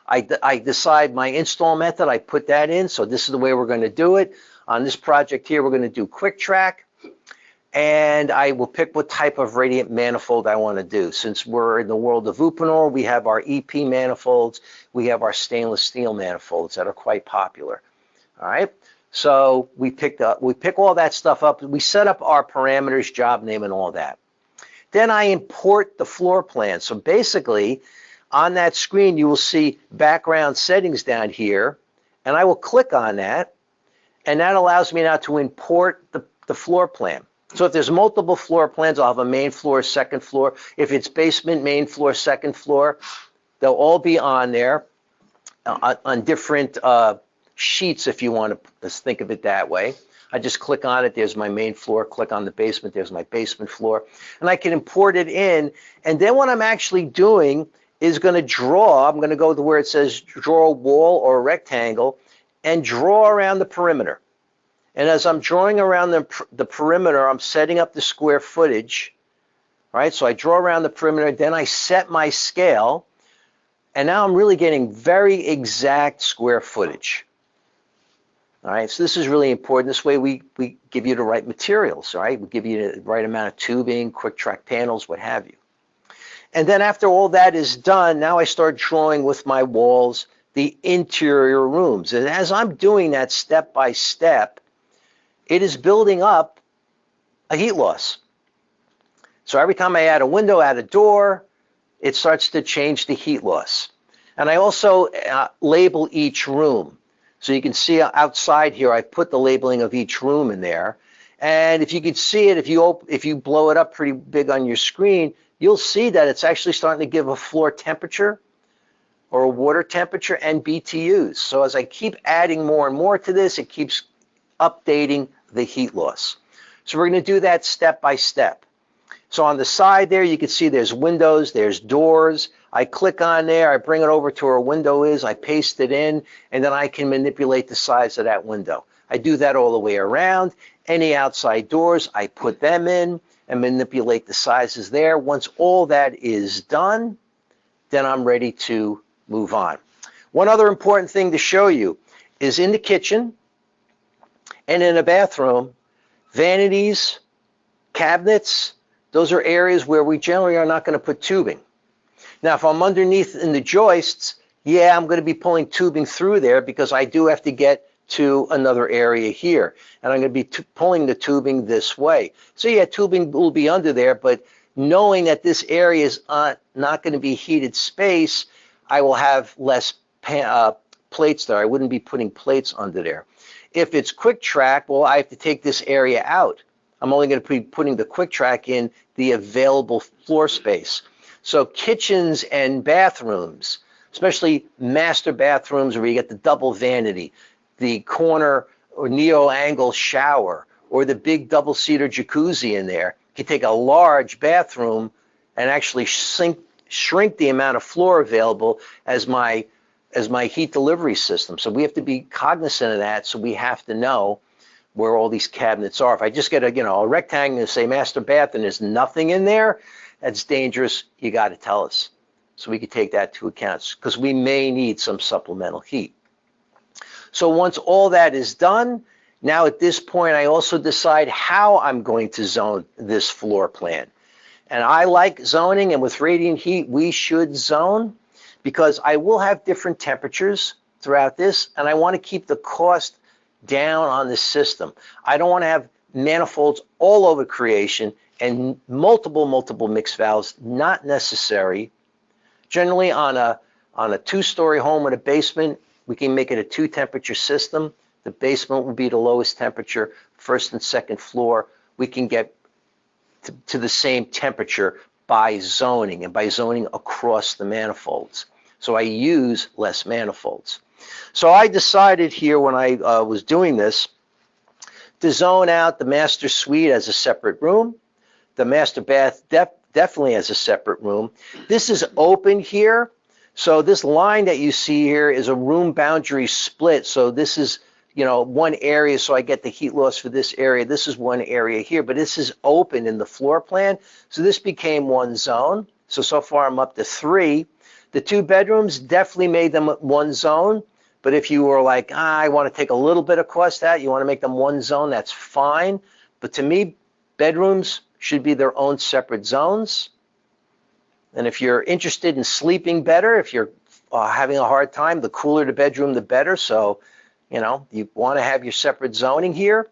I decide my install method, I put that in. So this is the way we're going to do it. On this project here, we're going to do quick track. And I will pick what type of radiant manifold I want to do. Since we're in the world of Uponor, we have our EP manifolds, we have our stainless steel manifolds that are quite popular. All right, so we pick all that stuff up. We set up our parameters, job name, and all that. Then I import the floor plan. So basically, on that screen, you will see background settings down here, and I will click on that, and that allows me now to import the floor plan. So if there's multiple floor plans, I'll have a main floor, second floor. If it's basement, main floor, second floor, they'll all be on there on different sheets, if you want to think of it that way. I just click on it, there's my main floor, click on the basement, there's my basement floor, and I can import it in. And then what I'm actually doing is going to draw, I'm going to go to where it says draw a wall or a rectangle and draw around the perimeter. And as I'm drawing around the perimeter, I'm setting up the square footage, right? So I draw around the perimeter, then I set my scale, and now I'm really getting very exact square footage. All right, so this is really important. This way we give you the right materials, all right? We give you the right amount of tubing, quick track panels, what have you. And then after all that is done, now I start drawing with my walls the interior rooms. And as I'm doing that step by step, it is building up a heat loss. So every time I add a window, add a door, it starts to change the heat loss. And I also label each room. So you can see outside here, I put the labeling of each room in there. And if you could see it, if you blow it up pretty big on your screen, you'll see that it's actually starting to give a floor temperature or a water temperature and BTUs. So as I keep adding more and more to this, it keeps updating the heat loss. So we're going to do that step by step. So on the side there, you can see there's windows, there's doors. I click on there, I bring it over to where a window is, I paste it in, and then I can manipulate the size of that window. I do that all the way around. Any outside doors, I put them in and manipulate the sizes there. Once all that is done, then I'm ready to move on. One other important thing to show you is in the kitchen and in a bathroom, vanities, cabinets, those are areas where we generally are not going to put tubing. Now, if I'm underneath in the joists, yeah, I'm going to be pulling tubing through there because I do have to get to another area here. And I'm going to be pulling the tubing this way. So yeah, tubing will be under there, but knowing that this area is not going to be heated space, I will have less plates there. I wouldn't be putting plates under there. If it's quick track, well, I have to take this area out. I'm only going to be putting the quick track in the available floor space. So kitchens and bathrooms, especially master bathrooms where you get the double vanity, the corner or neo-angle shower, or the big double-seater jacuzzi in there, you can take a large bathroom and actually shrink the amount of floor available as my heat delivery system. So we have to be cognizant of that, so we have to know where all these cabinets are. If I just get a rectangle, say master bath, and there's nothing in there, that's dangerous. You got to tell us so we can take that to account because we may need some supplemental heat. So once all that is done, now at this point I also decide how I'm going to zone this floor plan. And I like zoning, and with radiant heat we should zone because I will have different temperatures throughout this, and I want to keep the cost down on the system. I don't want to have manifolds all over creation and multiple mixed valves, not necessary. Generally on a 2-story home with a basement, we can make it a 2-temperature system. The basement will be the lowest temperature. First and second floor, we can get to the same temperature by zoning, and by zoning across the manifolds. So I use less manifolds. So I decided here when I was doing this to zone out the master suite as a separate room. The master bath definitely as a separate room. This is open here. So this line that you see here is a room boundary split. So this is, one area, so I get the heat loss for this area. This is one area here, but this is open in the floor plan. So this became one zone. So far I'm up to 3. The 2 bedrooms definitely made them one zone. But if you were like, I want to take a little bit of cost out, you want to make them one zone, that's fine. But to me, bedrooms should be their own separate zones. And if you're interested in sleeping better, if you're having a hard time, the cooler the bedroom, the better. So, you want to have your separate zoning here.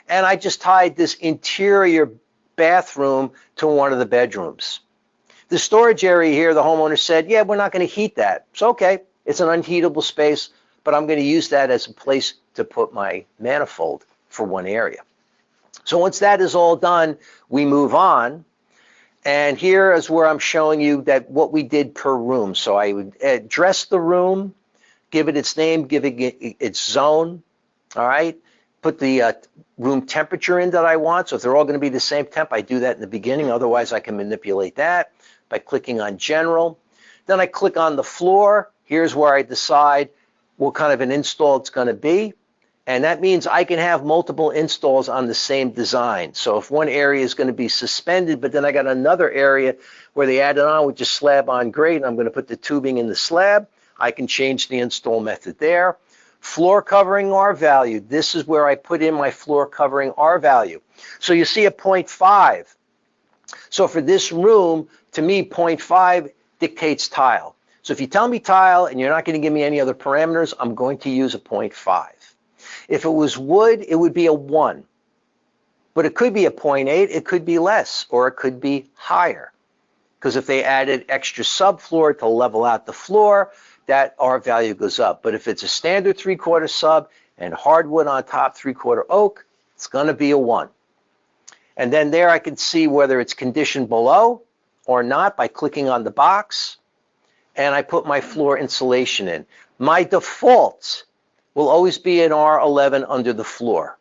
And I just tied this interior bathroom to one of the bedrooms. The storage area here, the homeowner said, yeah, we're not going to heat that. It's okay. It's an unheatable space, but I'm going to use that as a place to put my manifold for one area. So once that is all done, we move on. And here is where I'm showing you that what we did per room. So I would dress the room, give it its name, give it its zone, all right? Put the room temperature in that I want. So if they're all going to be the same temp, I do that in the beginning. Otherwise, I can manipulate that by clicking on General. Then I click on the floor. Here's where I decide what kind of an install it's going to be. And that means I can have multiple installs on the same design. So if one area is going to be suspended, but then I got another area where they added on with just slab on grade, and I'm going to put the tubing in the slab, I can change the install method there. Floor covering R value. This is where I put in my floor covering R value. So you see a 0.5. So for this room, to me, 0.5 dictates tile. So if you tell me tile and you're not going to give me any other parameters, I'm going to use a 0.5. If it was wood, it would be a 1. But it could be a 0.8, it could be less, or it could be higher. Because if they added extra subfloor to level out the floor, that R value goes up. But if it's a standard 3/4 sub and hardwood on top, 3/4 oak, it's going to be a 1. And then there I can see whether it's conditioned below or not by clicking on the box. And I put my floor insulation in. My default will always be an R11 under the floor.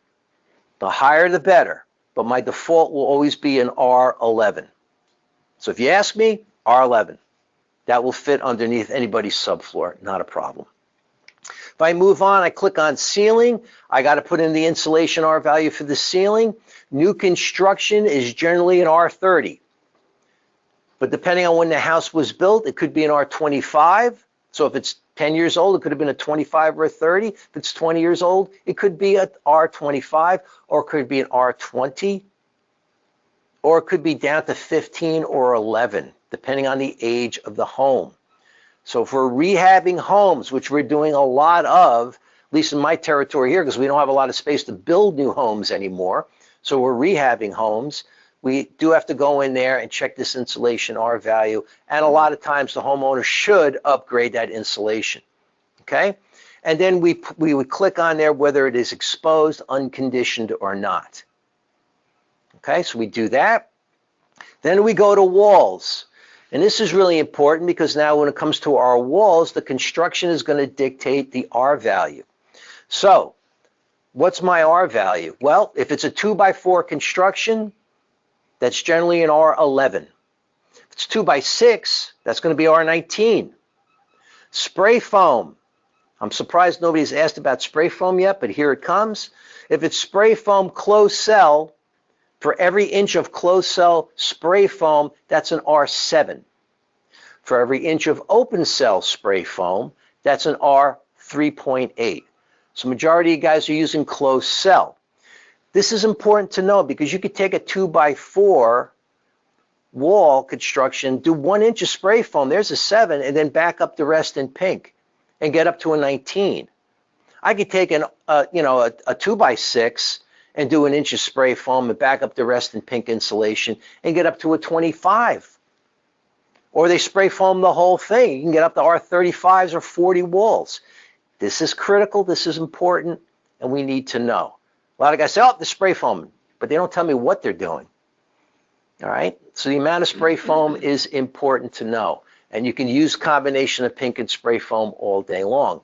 The higher the better, but my default will always be an R11. So if you ask me, R11. That will fit underneath anybody's subfloor, not a problem. If I move on, I click on ceiling. I got to put in the insulation R value for the ceiling. New construction is generally an R30. But depending on when the house was built, it could be an R25. So if it's 10 years old, it could have been a 25 or a 30. If it's 20 years old, it could be an R25, or it could be an R20, or it could be down to 15 or 11, depending on the age of the home. So if we're rehabbing homes, which we're doing a lot of, at least in my territory here, because we don't have a lot of space to build new homes anymore, so we're rehabbing homes, we do have to go in there and check this insulation R value, and a lot of times the homeowner should upgrade that insulation, okay? And then we would click on there whether it is exposed, unconditioned, or not. Okay, so we do that. Then we go to walls. And this is really important because now when it comes to our walls, the construction is going to dictate the R value. So what's my R value? Well, if it's a 2x4 construction, that's generally an R11. If it's 2x6, that's going to be R19. Spray foam. I'm surprised nobody's asked about spray foam yet, but here it comes. If it's spray foam closed cell, for every inch of closed cell spray foam, that's an R7. For every inch of open cell spray foam, that's an R3.8. So majority of you guys are using closed cell. This is important to know because you could take a 2x4 wall construction, do 1 inch of spray foam, there's a 7, and then back up the rest in pink and get up to a 19. I could take a 2x6 and do an inch of spray foam and back up the rest in pink insulation and get up to a 25. Or they spray foam the whole thing. You can get up to R35s or 40 walls. This is critical, this is important, and we need to know. A lot of guys say, oh, the spray foam, but they don't tell me what they're doing. All right, so the amount of spray foam is important to know. And you can use combination of pink and spray foam all day long.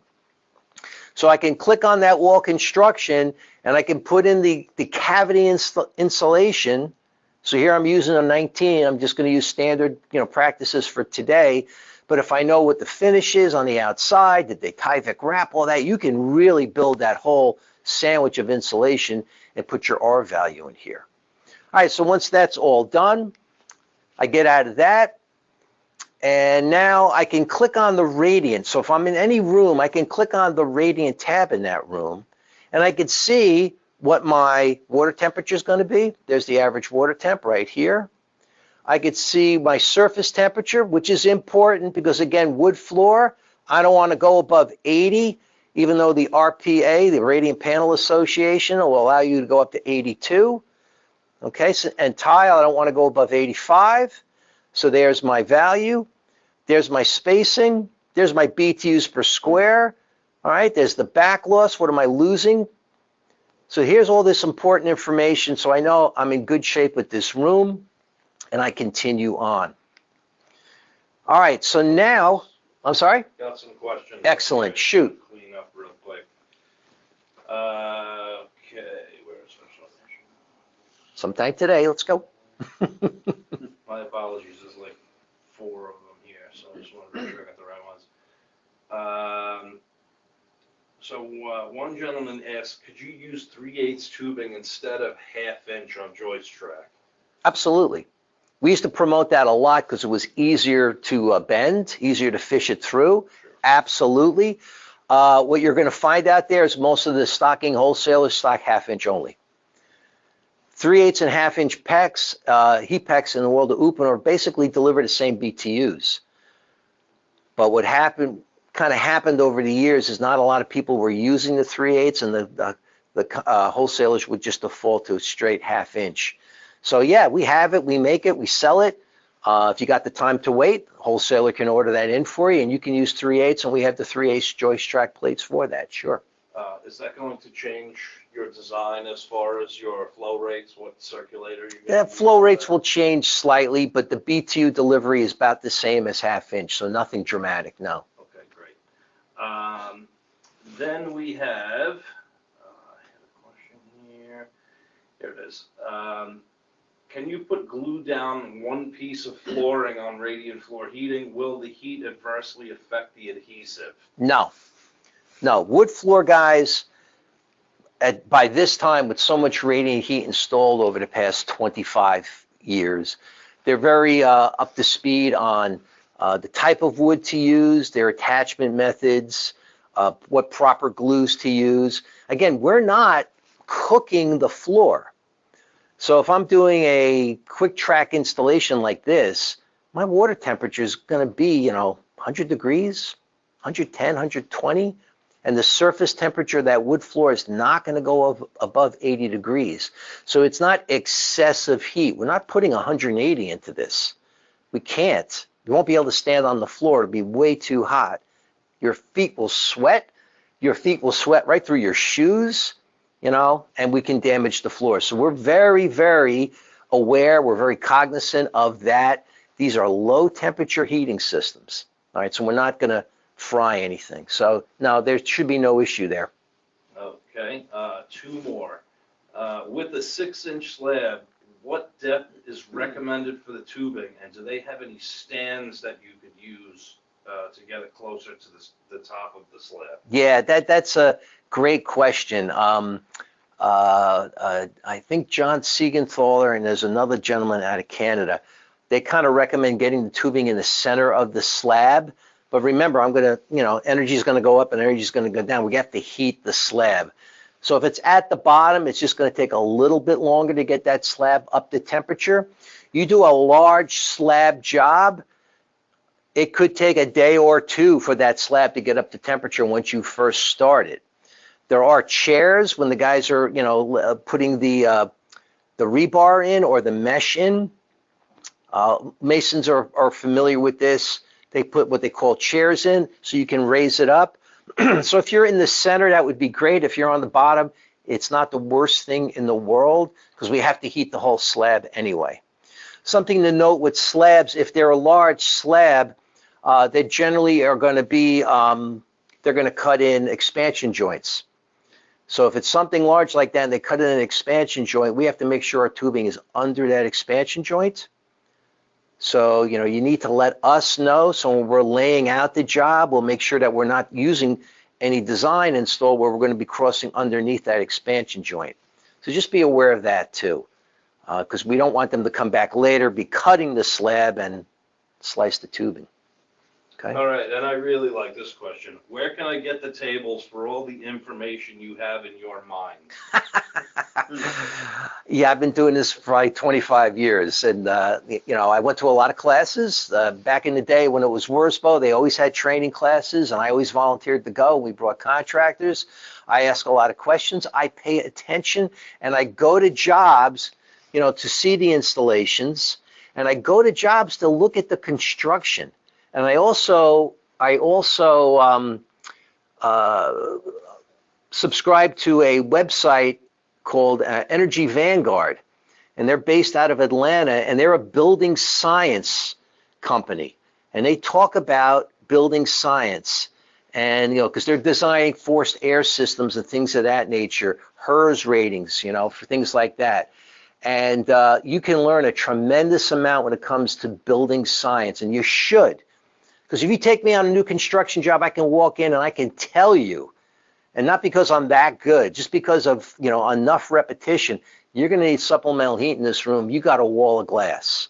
So I can click on that wall construction and I can put in the cavity insulation. So here I'm using a 19. I'm just going to use standard, practices for today. But if I know what the finish is on the outside, did they Tyvek wrap, all that, you can really build that whole sandwich of insulation and put your R value in here. All right, so once that's all done, I get out of that. And now I can click on the radiant. So if I'm in any room, I can click on the radiant tab in that room, and I can see what my water temperature is going to be. There's the average water temp right here. I could see my surface temperature, which is important because, again, wood floor, I don't want to go above 80, even though the RPA, the Radiant Panel Association, will allow you to go up to 82. Okay, so, and tile, I don't want to go above 85. So there's my value. There's my spacing. There's my BTUs per square. All right, there's the back loss. What am I losing? So here's all this important information, so I know I'm in good shape with this room, and I continue on. All right, so now, I'm sorry? Got some questions. Excellent, shoot. Clean up real quick. Okay, where's our solution? Sometime today, let's go. My apologies, there's like 4 of them here, so I just wanted to make sure I got the right ones. So one gentleman asked, could you use 3/8 tubing instead of 1/2 inch on joist track? Absolutely. We used to promote that a lot because it was easier to bend, easier to fish it through. Sure. Absolutely. What you're going to find out there is most of the stocking wholesalers stock 1/2 inch only. 3/8 and 1/2 inch PEX, heat PEX in the world of Uponor basically deliver the same BTUs. But what happened over the years is not a lot of people were using the 3/8, and the wholesalers would just default to a straight 1/2 inch. So yeah, we have it, we make it, we sell it. If you got the time to wait, wholesaler can order that in for you, and you can use 3/8, and we have the 3/8 joist track plates for that, sure. Is that going to change your design as far as your flow rates, what circulator you're going to Yeah, use? flow rates will change slightly, but the BTU delivery is about the same as 1/2 inch, so nothing dramatic, no. Okay, great. Then we have, I had a question here. Here it is. Can you put glue down one piece of flooring on radiant floor heating? Will the heat adversely affect the adhesive? No. Wood floor guys, by this time, with so much radiant heat installed over the past 25 years, they're very up to speed on the type of wood to use, their attachment methods, what proper glues to use. Again, we're not cooking the floor. So if I'm doing a quick track installation like this, my water temperature is going to be, 100 degrees, 110, 120. And the surface temperature of that wood floor is not going to go above 80 degrees. So it's not excessive heat. We're not putting 180 into this. We can't. You won't be able to stand on the floor. It'll be way too hot. Your feet will sweat. Your feet will sweat right through your shoes, and we can damage the floor. So we're very, very aware. We're very cognizant of that. These are low temperature heating systems. All right, so we're not going to fry anything. So no, there should be no issue there. Okay, 2 more. With a 6-inch slab, what depth is recommended for the tubing, and do they have any stands that you could use to get it closer to the top of the slab? Yeah, that's a great question. I think John Siegenthaler and there's another gentleman out of Canada. They kind of recommend getting the tubing in the center of the slab. But remember, energy is going to go up and energy is going to go down. We have to heat the slab. So if it's at the bottom, it's just going to take a little bit longer to get that slab up to temperature. You do a large slab job, it could take a day or 2 for that slab to get up to temperature once you first start it. There are chairs when the guys are, putting the rebar in or the mesh in. Masons are familiar with this. They put what they call chairs in so you can raise it up. So if you're in the center, that would be great. If you're on the bottom, it's not the worst thing in the world because we have to heat the whole slab anyway. Something to note with slabs, if they're a large slab, they generally are going to be, they're going to cut in expansion joints. So if it's something large like that and they cut in an expansion joint, we have to make sure our tubing is under that expansion joint. So, you need to let us know. So when we're laying out the job, we'll make sure that we're not using any design install where we're going to be crossing underneath that expansion joint. So just be aware of that too, because we don't want them to come back later, be cutting the slab and slice the tubing. Okay. All right, and I really like this question. Where can I get the tables for all the information you have in your mind? Yeah, I've been doing this for probably 25 years. And, I went to a lot of classes. Back in the day when it was Wurzbo, they always had training classes, and I always volunteered to go. We brought contractors. I ask a lot of questions. I pay attention, and I go to jobs, to see the installations, and I go to jobs to look at the construction. And I also subscribe to a website called Energy Vanguard, and they're based out of Atlanta, and they're a building science company, and they talk about building science, and because they're designing forced air systems and things of that nature, HERS ratings, for things like that. And you can learn a tremendous amount when it comes to building science, and you should. Because if you take me on a new construction job, I can walk in and I can tell you, and not because I'm that good, just because of enough repetition, you're going to need supplemental heat in this room. You got a wall of glass.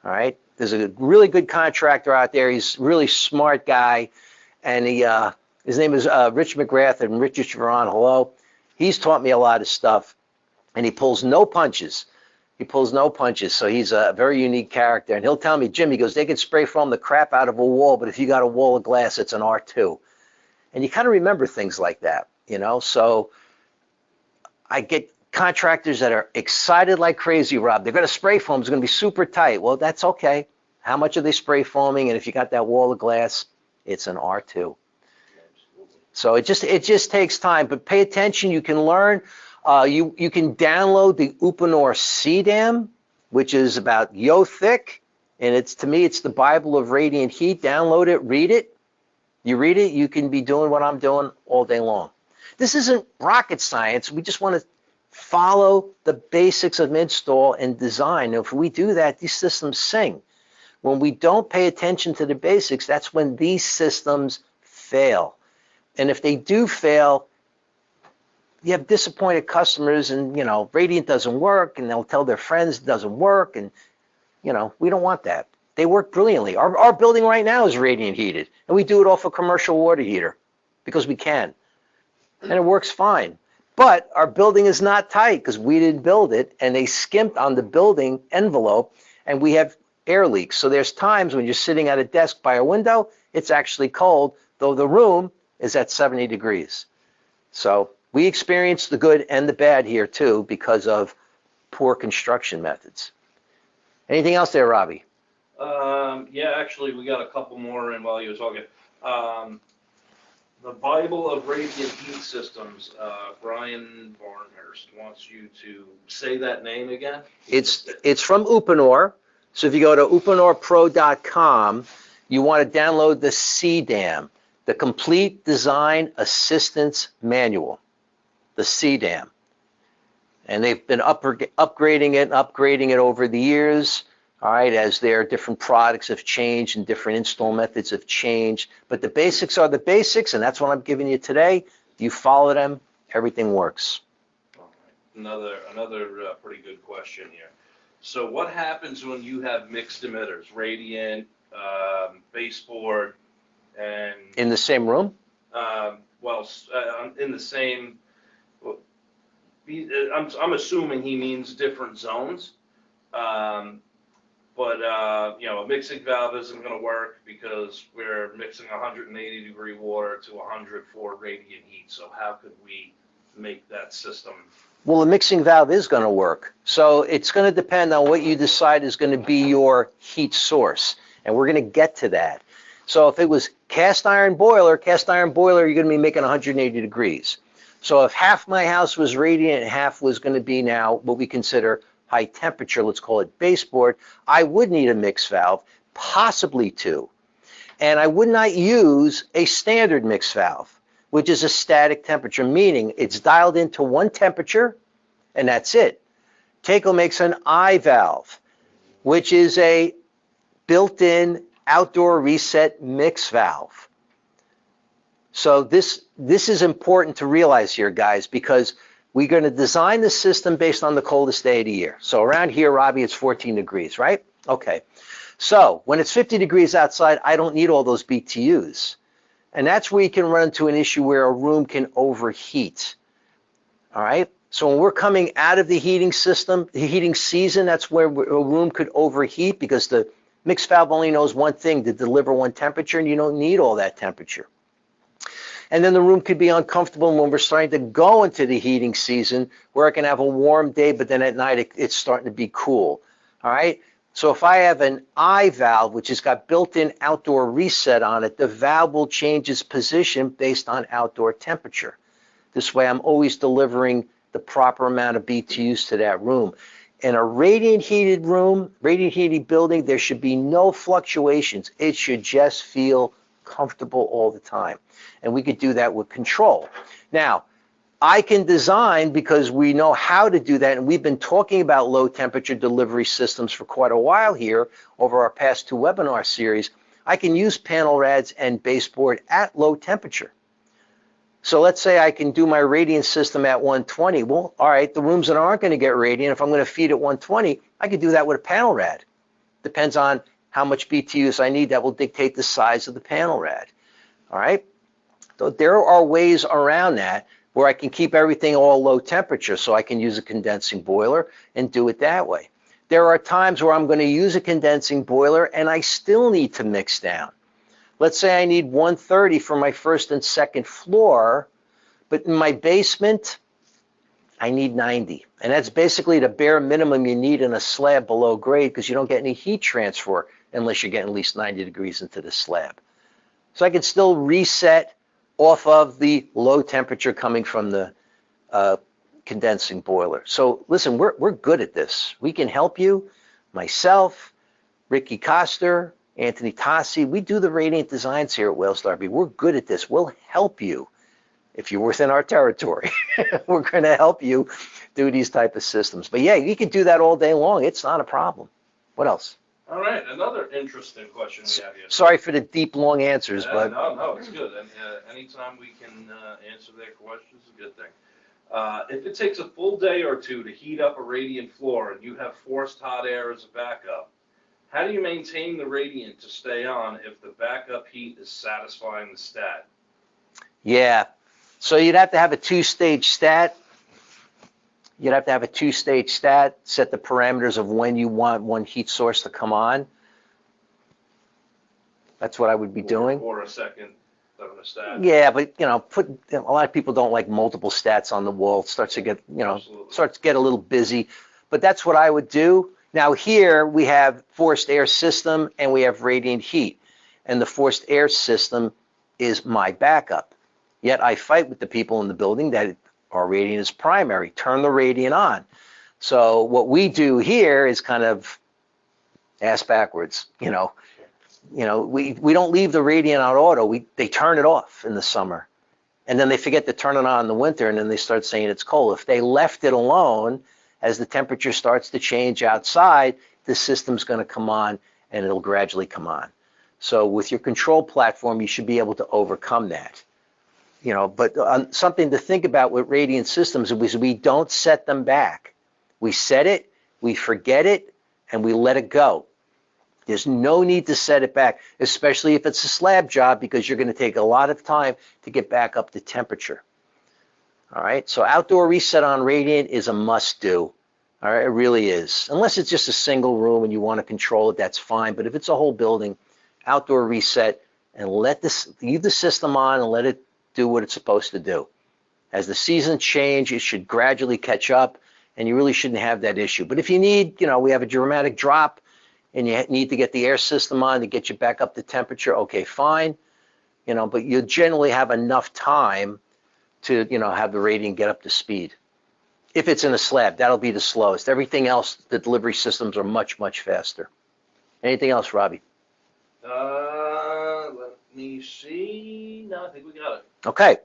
All right. There's a really good contractor out there. He's a really smart guy, and his name is Rich McGrath and Richard Chevron. Hello. He's taught me a lot of stuff, and he pulls no punches. So he's a very unique character. And he'll tell me, Jim, he goes, they can spray foam the crap out of a wall, but if you got a wall of glass, it's an R2. And you kind of remember things like that, So I get contractors that are excited like crazy, Rob. They're going to spray foam. It's going to be super tight. Well, that's okay. How much are they spray foaming? And if you got that wall of glass, it's an R2. So it just takes time. But pay attention. You can learn. You can download the Uponor CDAM, which is about yo thick, and to me it's the Bible of radiant heat. Download it, read it. You read it, you can be doing what I'm doing all day long. This isn't rocket science. We just want to follow the basics of install and design. If we do that, these systems sing. When we don't pay attention to the basics, that's when these systems fail. And if they do fail, you have disappointed customers, and radiant doesn't work, and they'll tell their friends it doesn't work, and we don't want that. They work brilliantly. Our building right now is radiant heated, and we do it off a commercial water heater because we can, and it works fine. But our building is not tight because we didn't build it, and they skimped on the building envelope, and we have air leaks. So there's times when you're sitting at a desk by a window, it's actually cold, though the room is at 70 degrees. So we experience the good and the bad here too because of poor construction methods. Anything else there, Robbie? Yeah, actually, we got a couple more in while you were talking. The Bible of Radiant Heat Systems, Brian Barnhurst wants you to say that name again. It's from Uponor. So if you go to uponorpro.com, you want to download the CDAM, the Complete Design Assistance Manual, the CDAM. And they've been upgrading it over the years, all right, as their different products have changed and different install methods have changed. But the basics are the basics, and that's what I'm giving you today. You follow them, everything works. All right. Another pretty good question here. So what happens when you have mixed emitters, radiant, baseboard, and In the same room? in the same. I'm assuming he means different zones. But, you know, a mixing valve isn't gonna work because we're mixing 180-degree water to 100 for radiant heat. So how could we make that system? Well, the mixing valve is going to work. So it's going to depend on what you decide is going to be your heat source. And we're going to get to that. So if it was cast iron boiler, you're going to be making 180 degrees. So if half my house was radiant and half was going to be now what we consider high temperature, let's call it baseboard, I would need a mix valve, possibly two. And I would not use a standard mix valve, which is a static temperature, meaning it's dialed into one temperature, and that's it. Taco makes an I valve, which is a built-in outdoor reset mix valve. So this is important to realize here, guys, because we're going to design the system based on the coldest day of the year. So around here, Robbie, it's 14 degrees, right? Okay. So when it's 50 degrees outside, I don't need all those BTUs. And that's where you can run into an issue where a room can overheat. All right? So when we're coming out of the heating system, the heating season, that's where a room could overheat because the mix valve only knows one thing, to deliver one temperature, and you don't need all that temperature. And then the room could be uncomfortable when we're starting to go into the heating season where I can have a warm day, but then at night it's starting to be cool. All right? So if I have an I valve, which has got built-in outdoor reset on it, the valve will change its position based on outdoor temperature. This way I'm always delivering the proper amount of BTUs to that room. In a radiant heated room, radiant heated building, there should be no fluctuations. It should just feel comfortable all the time. And we could do that with control. Now, I can design, because we know how to do that, and we've been talking about low temperature delivery systems for quite a while here over our past two webinar series. I can use panel rads and baseboard at low temperature. So let's say I can do my radiant system at 120. Well, all right, the rooms that aren't going to get radiant, if I'm going to feed at 120, I could do that with a panel rad. Depends on how much BTUs I need. That will dictate the size of the panel rad. All right? So there are ways around that where I can keep everything all low temperature, so I can use a condensing boiler and do it that way. There are times where I'm going to use a condensing boiler and I still need to mix down. Let's say I need 130 for my first and second floor, but in my basement, I need 90. And that's basically the bare minimum you need in a slab below grade because you don't get any heat transfer unless you're getting at least 90 degrees into the slab. So I can still reset off of the low temperature coming from the condensing boiler. So listen, we're good at this. We can help you. Myself, Ricky Coster, Anthony Tassi, we do the radiant designs here at Wales Darby. We're good at this. We'll help you if you're within our territory. We're going to help you do these type of systems. But yeah, you can do that all day long. It's not a problem. What else? All right, another interesting question we have here. Sorry for the deep, long answers, but No, it's good. And anytime we can answer their questions is a good thing. If it takes a full day or two to heat up a radiant floor and you have forced hot air as a backup, how do you maintain the radiant to stay on if the backup heat is satisfying the stat? yeah. So you'd have to have a two-stage stat. You'd have to have a two-stage stat, set the parameters of when you want one heat source to come on. That's what I would be doing. Or a second thermostat. Yeah, but a lot of people don't like multiple stats on the wall. It starts to get, Absolutely. starts to get a little busy. But that's what I would do. Now here we have forced air system and we have radiant heat. And the forced air system is my backup. Yet I fight with the people in the building that our radiant is primary. Turn the radiant on. So what we do here is kind of ass backwards. We don't leave the radiant on auto. They turn it off in the summer. And then they forget to turn it on in the winter, and then they start saying it's cold. If they left it alone, as the temperature starts to change outside, the system's going to come on, and it'll gradually come on. So with your control platform, you should be able to overcome that. But something to think about with radiant systems is we don't set them back. We set it, we forget it, and we let it go. There's no need to set it back, especially if it's a slab job, because you're going to take a lot of time to get back up to temperature. All right, so outdoor reset on radiant is a must-do. All right, it really is. Unless it's just a single room and you want to control it, that's fine. But if it's a whole building, outdoor reset, and leave the system on and let it do what it's supposed to do. As the seasons change, it should gradually catch up, and you really shouldn't have that issue. But if you need, we have a dramatic drop, and you need to get the air system on to get you back up to temperature, okay, fine. But you generally have enough time to, have the radiant get up to speed. If it's in a slab, that'll be the slowest. Everything else, the delivery systems are much, much faster. Anything else, Robbie? Let me see. No, I think we got it. Okay.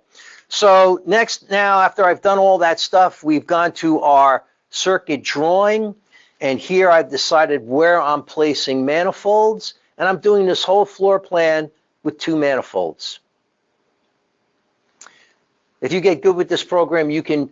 So now, after I've done all that stuff, we've gone to our circuit drawing. And here I've decided where I'm placing manifolds. And I'm doing this whole floor plan with 2 manifolds. If you get good with this program, you can,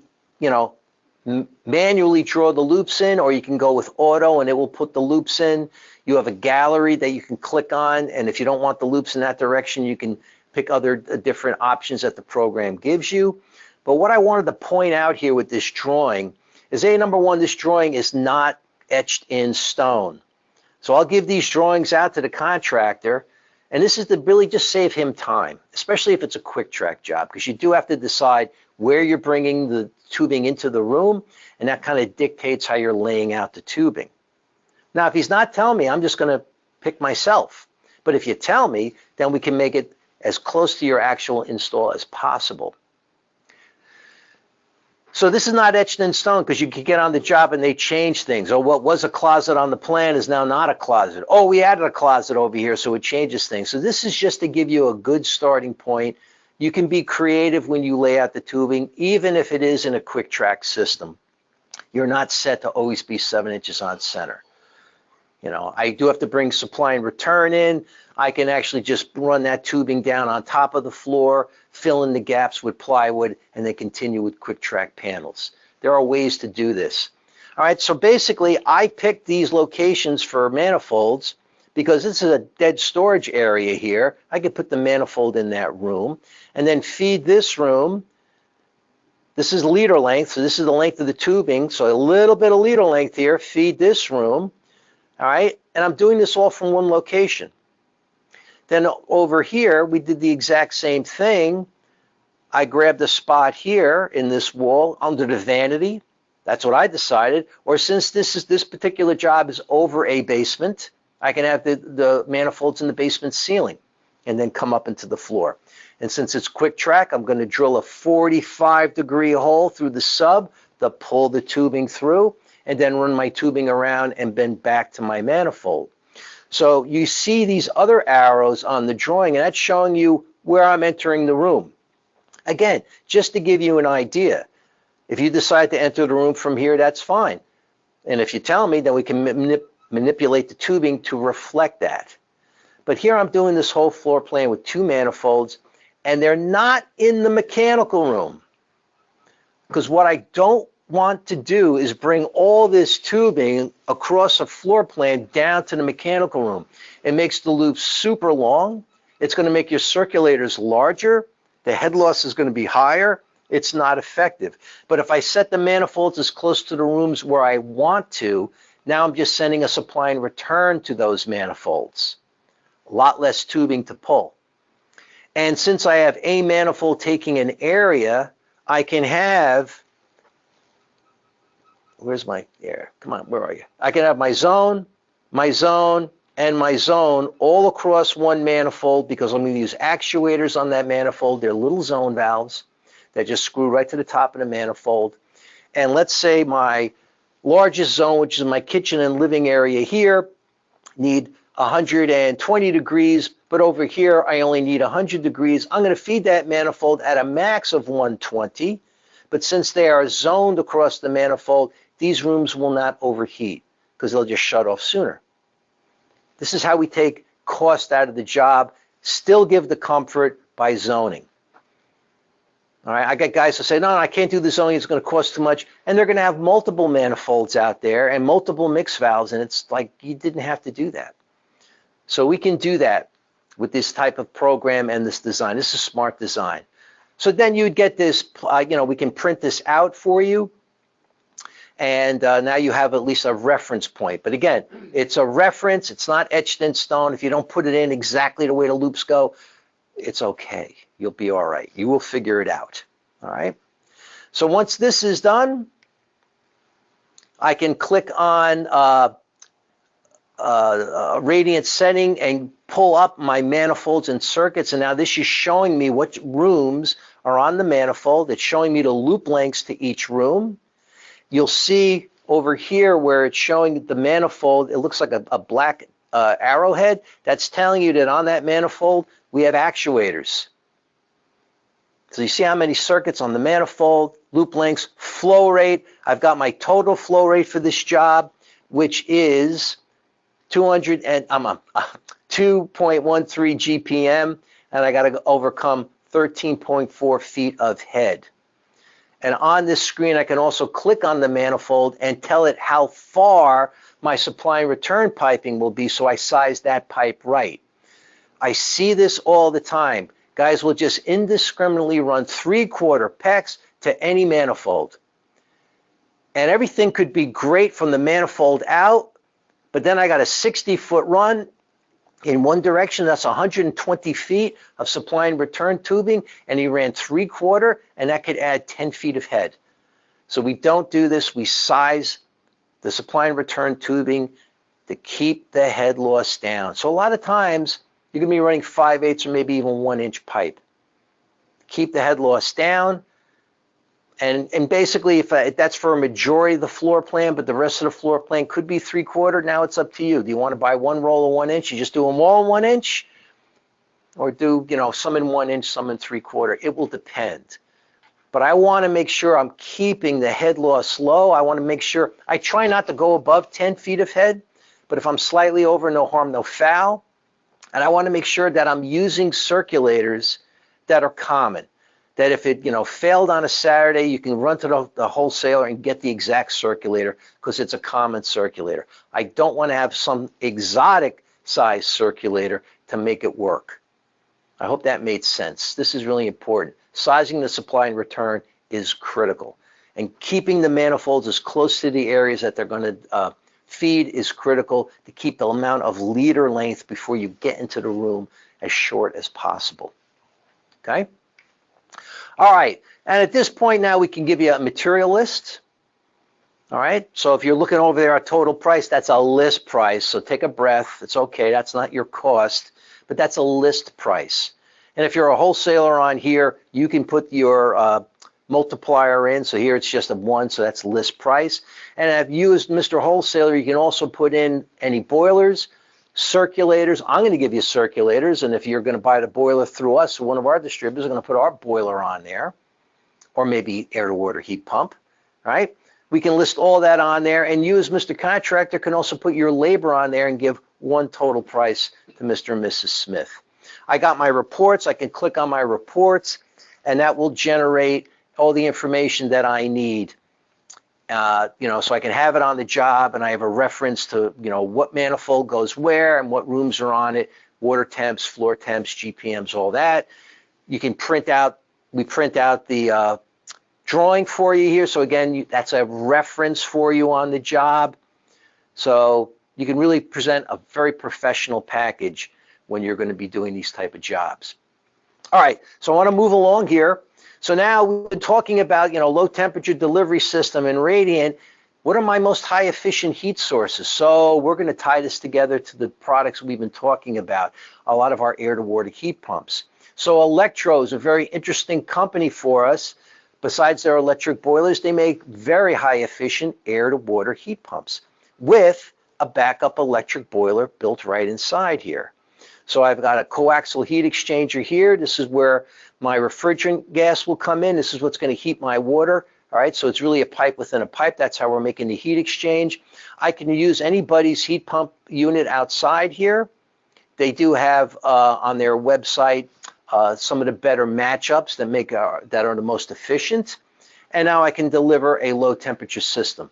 manually draw the loops in, or you can go with auto and it will put the loops in. You have a gallery that you can click on, and if you don't want the loops in that direction, you can pick other different options that the program gives you. But what I wanted to point out here with this drawing is, number one, this drawing is not etched in stone. So I'll give these drawings out to the contractor, and this is to really just save him time, especially if it's a quick track job, because you do have to decide where you're bringing the tubing into the room, and that kind of dictates how you're laying out the tubing. Now, if he's not telling me, I'm just going to pick myself. But if you tell me, then we can make it as close to your actual install as possible. So this is not etched in stone, because you can get on the job and they change things. Oh, what was a closet on the plan is now not a closet. Oh, we added a closet over here, so it changes things. So this is just to give you a good starting point. You can be creative when you lay out the tubing, even if it is in a quick track system. You're not set to always be 7 inches on center. I do have to bring supply and return in. I can actually just run that tubing down on top of the floor, fill in the gaps with plywood, and then continue with quick track panels. There are ways to do this. All right, so basically I picked these locations for manifolds because this is a dead storage area here. I could put the manifold in that room and then feed this room. This is leader length, so this is the length of the tubing. So a little bit of leader length here, feed this room. All right, and I'm doing this all from one location. Then over here, we did the exact same thing. I grabbed a spot here in this wall under the vanity. That's what I decided. Or since this particular job is over a basement, I can have the manifolds in the basement ceiling and then come up into the floor. And since it's quick track, I'm going to drill a 45-degree hole through the sub to pull the tubing through, and then run my tubing around and bend back to my manifold. So you see these other arrows on the drawing, and that's showing you where I'm entering the room. Again, just to give you an idea. If you decide to enter the room from here, that's fine. And if you tell me, then we can manipulate the tubing to reflect that. But here I'm doing this whole floor plan with 2 manifolds, and they're not in the mechanical room. Because what I don't want to do is bring all this tubing across a floor plan down to the mechanical room. It makes the loop super long. It's going to make your circulators larger. The head loss is going to be higher. It's not effective. But if I set the manifolds as close to the rooms where I want to, now I'm just sending a supply and return to those manifolds. A lot less tubing to pull. And since I have a manifold taking an area, I can have, where's my air? Come on, where are you? I can have my zone, and my zone all across one manifold, because I'm going to use actuators on that manifold. They're little zone valves that just screw right to the top of the manifold. And let's say my largest zone, which is my kitchen and living area here, need 120 degrees, but over here I only need 100 degrees. I'm going to feed that manifold at a max of 120, but since they are zoned across the manifold, these rooms will not overheat because they'll just shut off sooner. This is how we take cost out of the job, still give the comfort by zoning. All right, I got guys who say, no, I can't do the zoning, it's going to cost too much, and they're going to have multiple manifolds out there and multiple mix valves, and it's like you didn't have to do that. So we can do that with this type of program and this design. This is smart design. So then you'd get this, we can print this out for you. And now you have at least a reference point. But again, it's a reference. It's not etched in stone. If you don't put it in exactly the way the loops go, it's okay. You'll be all right. You will figure it out. All right. So once this is done, I can click on radiant setting and pull up my manifolds and circuits. And now this is showing me what rooms are on the manifold. It's showing me the loop lengths to each room. You'll see over here where it's showing the manifold, it looks like a black arrowhead. That's telling you that on that manifold, we have actuators. So you see how many circuits on the manifold, loop lengths, flow rate. I've got my total flow rate for this job, which is 2.13 GPM, and I got to overcome 13.4 feet of head. And on this screen, I can also click on the manifold and tell it how far my supply and return piping will be, so I size that pipe right. I see this all the time. Guys will just indiscriminately run 3/4 PEX to any manifold. And everything could be great from the manifold out, but then I got a 60-foot run in one direction. That's 120 feet of supply and return tubing, and he ran 3/4, and that could add 10 feet of head. So we don't do this. We size the supply and return tubing to keep the head loss down. So a lot of times you're going to be running 5/8 or maybe even 1-inch pipe. Keep the head loss down. And basically, if that's for a majority of the floor plan, but the rest of the floor plan could be 3/4, now it's up to you. Do you want to buy one roll of 1-inch? You just do them all in 1-inch, or do some in 1-inch, some in 3/4? It will depend. But I want to make sure I'm keeping the head loss low. I want to make sure I try not to go above 10 feet of head, but if I'm slightly over, no harm, no foul. And I want to make sure that I'm using circulators that are common. That if it failed on a Saturday, you can run to the wholesaler and get the exact circulator because it's a common circulator. I don't want to have some exotic size circulator to make it work. I hope that made sense. This is really important. Sizing the supply and return is critical. And keeping the manifolds as close to the areas that they're going to feed is critical to keep the amount of leader length before you get into the room as short as possible. Okay? All right, and at this point now we can give you a material list. All right, so if you're looking over there at total price, that's a list price. So take a breath. It's okay. That's not your cost, but that's a list price. And if you're a wholesaler on here, you can put your multiplier in. So here it's just a 1, so that's list price. And if you as Mr. Wholesaler, you can also put in any boilers, circulators. I'm going to give you circulators, and if you're going to buy the boiler through us, one of our distributors are going to put our boiler on there, or maybe air-to-water heat pump, right? We can list all that on there, and you as Mr. Contractor can also put your labor on there and give one total price to Mr. and Mrs. Smith. I got my reports. I can click on my reports, and that will generate all the information that I need. So I can have it on the job, and I have a reference to, what manifold goes where and what rooms are on it, water temps, floor temps, GPMs, all that. You can we print out the drawing for you here. So again, that's a reference for you on the job. So you can really present a very professional package when you're going to be doing these type of jobs. All right, so I want to move along here. So now we've been talking about, low temperature delivery system and radiant. What are my most high efficient heat sources? So we're going to tie this together to the products we've been talking about, a lot of our air to water heat pumps. So Electro is a very interesting company for us. Besides their electric boilers, they make very high efficient air to water heat pumps with a backup electric boiler built right inside here. So I've got a coaxial heat exchanger here. This is where my refrigerant gas will come in. This is what's going to heat my water. All right, so it's really a pipe within a pipe. That's how we're making the heat exchange. I can use anybody's heat pump unit outside here. They do have on their website some of the better matchups that are the most efficient. And now I can deliver a low temperature system.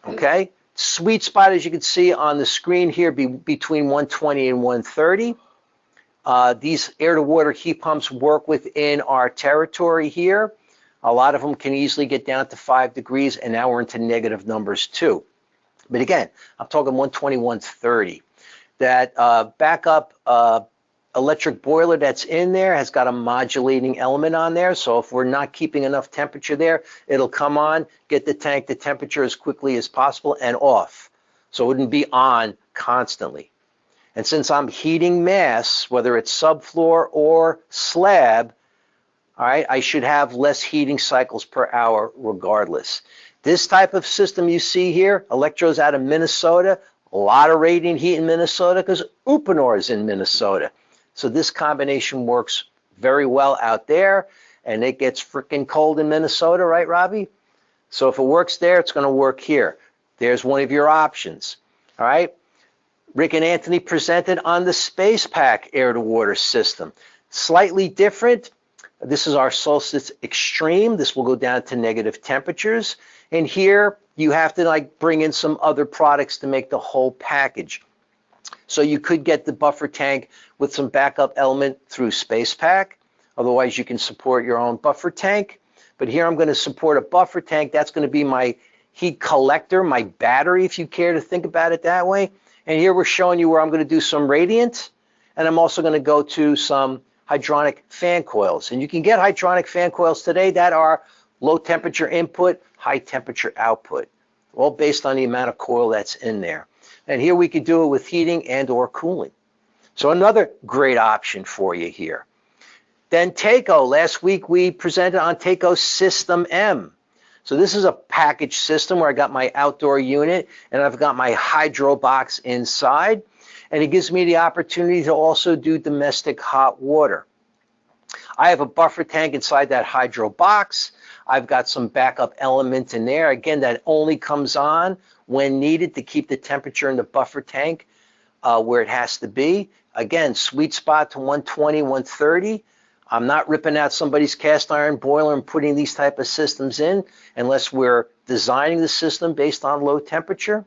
Okay. Sweet spot, as you can see on the screen here, between 120 and 130. These air-to-water heat pumps work within our territory here. A lot of them can easily get down to 5 degrees, and now we're into negative numbers too. But again, I'm talking 120, 130. That backup electric boiler that's in there has got a modulating element on there. So if we're not keeping enough temperature there, it'll come on, get the tank to temperature as quickly as possible and off. So it wouldn't be on constantly. And since I'm heating mass, whether it's subfloor or slab, all right, I should have less heating cycles per hour regardless. This type of system you see here, Electro's out of Minnesota, a lot of radiant heat in Minnesota because Uponor is in Minnesota. So this combination works very well out there, and it gets freaking cold in Minnesota, right, Robbie? So if it works there, it's going to work here. There's one of your options, all right? Rick and Anthony presented on the Space Pack air-to-water system. Slightly different. This is our Solstice Extreme. This will go down to negative temperatures. And here you have to like bring in some other products to make the whole package. So you could get the buffer tank with some backup element through Space Pack. Otherwise, you can support your own buffer tank. But here I'm going to support a buffer tank. That's going to be my heat collector, my battery, if you care to think about it that way. And here we're showing you where I'm going to do some radiant. And I'm also going to go to some hydronic fan coils. And you can get hydronic fan coils today that are low temperature input, high temperature output, all based on the amount of coil that's in there. And here we could do it with heating and or cooling. So another great option for you here. Then Taco, last week we presented on Taco System M. So this is a package system where I got my outdoor unit and I've got my hydro box inside. And it gives me the opportunity to also do domestic hot water. I have a buffer tank inside that hydro box. I've got some backup element in there. Again, that only comes on when needed to keep the temperature in the buffer tank where it has to be. Again, sweet spot to 120, 130. I'm not ripping out somebody's cast iron boiler and putting these type of systems in unless we're designing the system based on low temperature.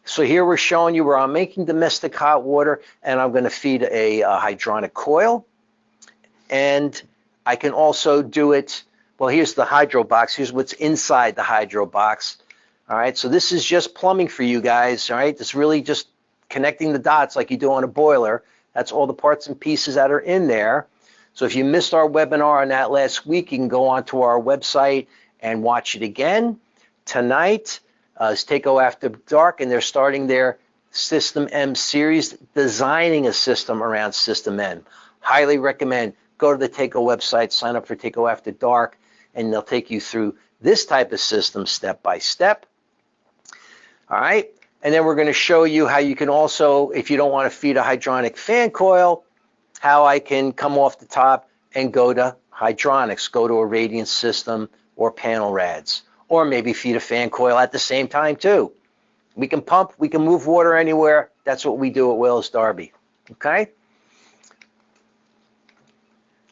So here we're showing you where I'm making domestic hot water and I'm going to feed a hydronic coil. And I can also do it, well, here's the hydro box. Here's what's inside the hydro box. All right, so this is just plumbing for you guys. All right, it's really just connecting the dots like you do on a boiler. That's all the parts and pieces that are in there. So if you missed our webinar on that last week, you can go onto our website and watch it again. Tonight is Taco After Dark, and they're starting their System M series, designing a system around System M. Highly recommend. Go to the Taco website, sign up for Taco After Dark, and they'll take you through this type of system step by step. All right, and then we're going to show you how you can also, if you don't want to feed a hydronic fan coil, how I can come off the top and go to hydronics, go to a radiant system or panel rads, or maybe feed a fan coil at the same time too. We can pump, we can move water anywhere. That's what we do at Wales Darby, okay?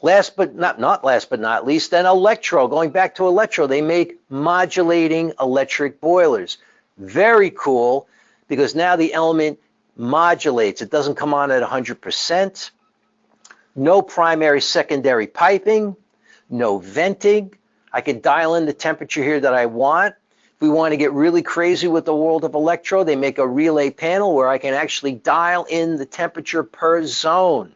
Last but not least, then Electro. Going back to Electro, they make modulating electric boilers. Very cool, because now the element modulates. It doesn't come on at 100%. No primary, secondary piping. No venting. I can dial in the temperature here that I want. If we want to get really crazy with the world of Electro, they make a relay panel where I can actually dial in the temperature per zone.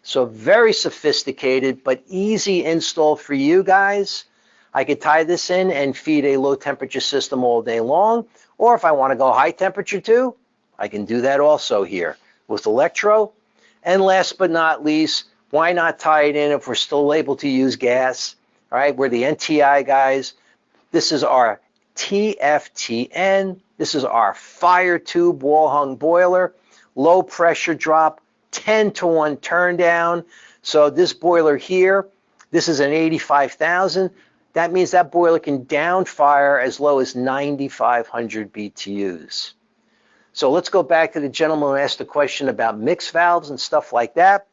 So very sophisticated, but easy install for you guys. I could tie this in and feed a low temperature system all day long. Or if I want to go high temperature too, I can do that also here with Electro. And last but not least, why not tie it in if we're still able to use gas? All right, we're the NTI guys. This is our TFTN. This is our fire tube wall hung boiler, low pressure drop, 10-to-1 turn down. So this boiler here, this is an 85,000. That means that boiler can down fire as low as 9,500 BTUs. So let's go back to the gentleman who asked the question about mix valves and stuff like that.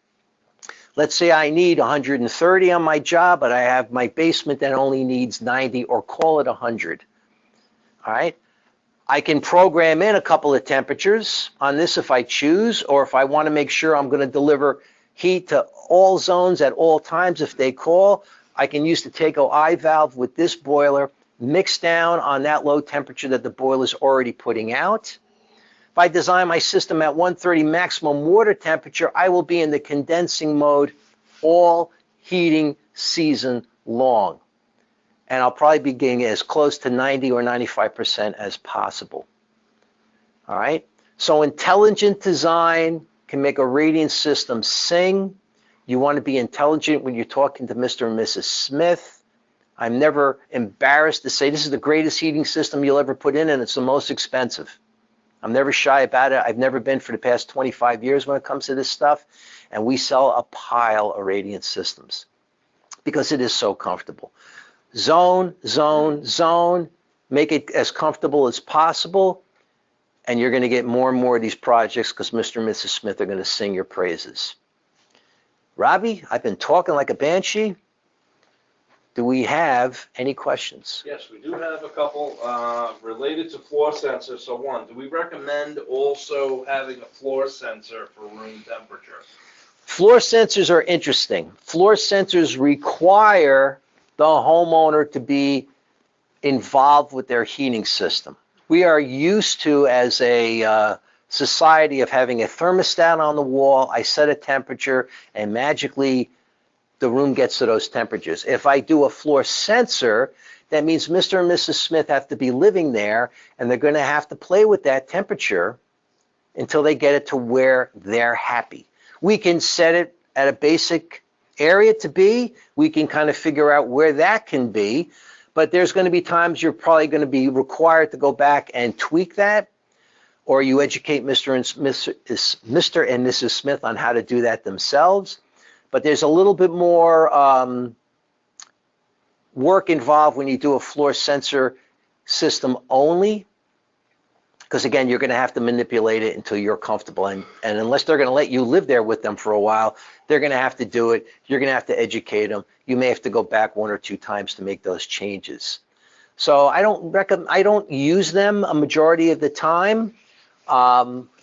Let's say I need 130 on my job, but I have my basement that only needs 90, or call it 100. All right. I can program in a couple of temperatures on this if I choose, or if I want to make sure I'm going to deliver heat to all zones at all times if they call, I can use the Taco I valve with this boiler, mix down on that low temperature that the boiler is already putting out. If I design my system at 130 maximum water temperature, I will be in the condensing mode all heating season long. And I'll probably be getting as close to 90 or 95% as possible. All right? So intelligent design can make a radiant system sing. You want to be intelligent when you're talking to Mr. and Mrs. Smith. I'm never embarrassed to say this is the greatest heating system you'll ever put in, and it's the most expensive. I'm never shy about it. I've never been for the past 25 years when it comes to this stuff. And we sell a pile of radiant systems because it is so comfortable. Zone, zone, zone. Make it as comfortable as possible. And you're going to get more and more of these projects because Mr. and Mrs. Smith are going to sing your praises. Robbie, I've been talking like a banshee. Do we have any questions? Yes, we do have a couple related to floor sensors. So one, do we recommend also having a floor sensor for room temperature? Floor sensors are interesting. Floor sensors require the homeowner to be involved with their heating system. We are used to, as a society, of having a thermostat on the wall. I set a temperature and magically the room gets to those temperatures. If I do a floor sensor, that means Mr. and Mrs. Smith have to be living there, and they're going to have to play with that temperature until they get it to where they're happy. We can set it at a basic area to be. We can kind of figure out where that can be, but there's going to be times you're probably going to be required to go back and tweak that, or you educate Mr. and Mrs. Smith on how to do that themselves. But there's a little bit more work involved when you do a floor sensor system only, because again, you're going to have to manipulate it until you're comfortable. And unless they're going to let you live there with them for a while, they're going to have to do it. You're going to have to educate them. You may have to go back 1 or 2 times to make those changes. So I don't use them a majority of the time.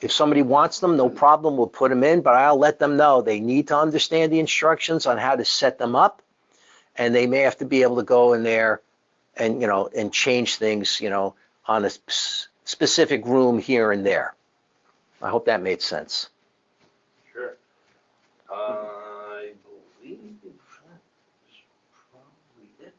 If somebody wants them, no problem, we'll put them in, but I'll let them know they need to understand the instructions on how to set them up, and they may have to be able to go in there and, and change things, on a specific room here and there. I hope that made sense. Sure. I believe that's probably it.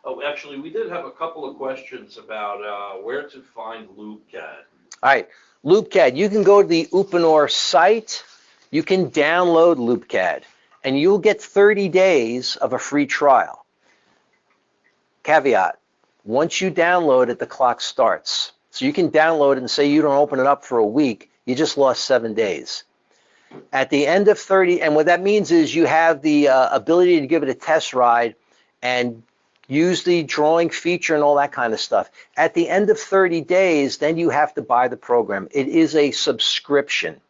Oh, actually, we did have a couple of questions about where to find LoopCAD. All right, LoopCAD, you can go to the Uponor site, you can download LoopCAD, and you'll get 30 days of a free trial. Caveat, once you download it, the clock starts. So you can download it and say you don't open it up for a week, you just lost 7 days. At the end of 30, and what that means is you have the ability to give it a test ride and use the drawing feature and all that kind of stuff. At the end of 30 days, then you have to buy the program. It is a subscription.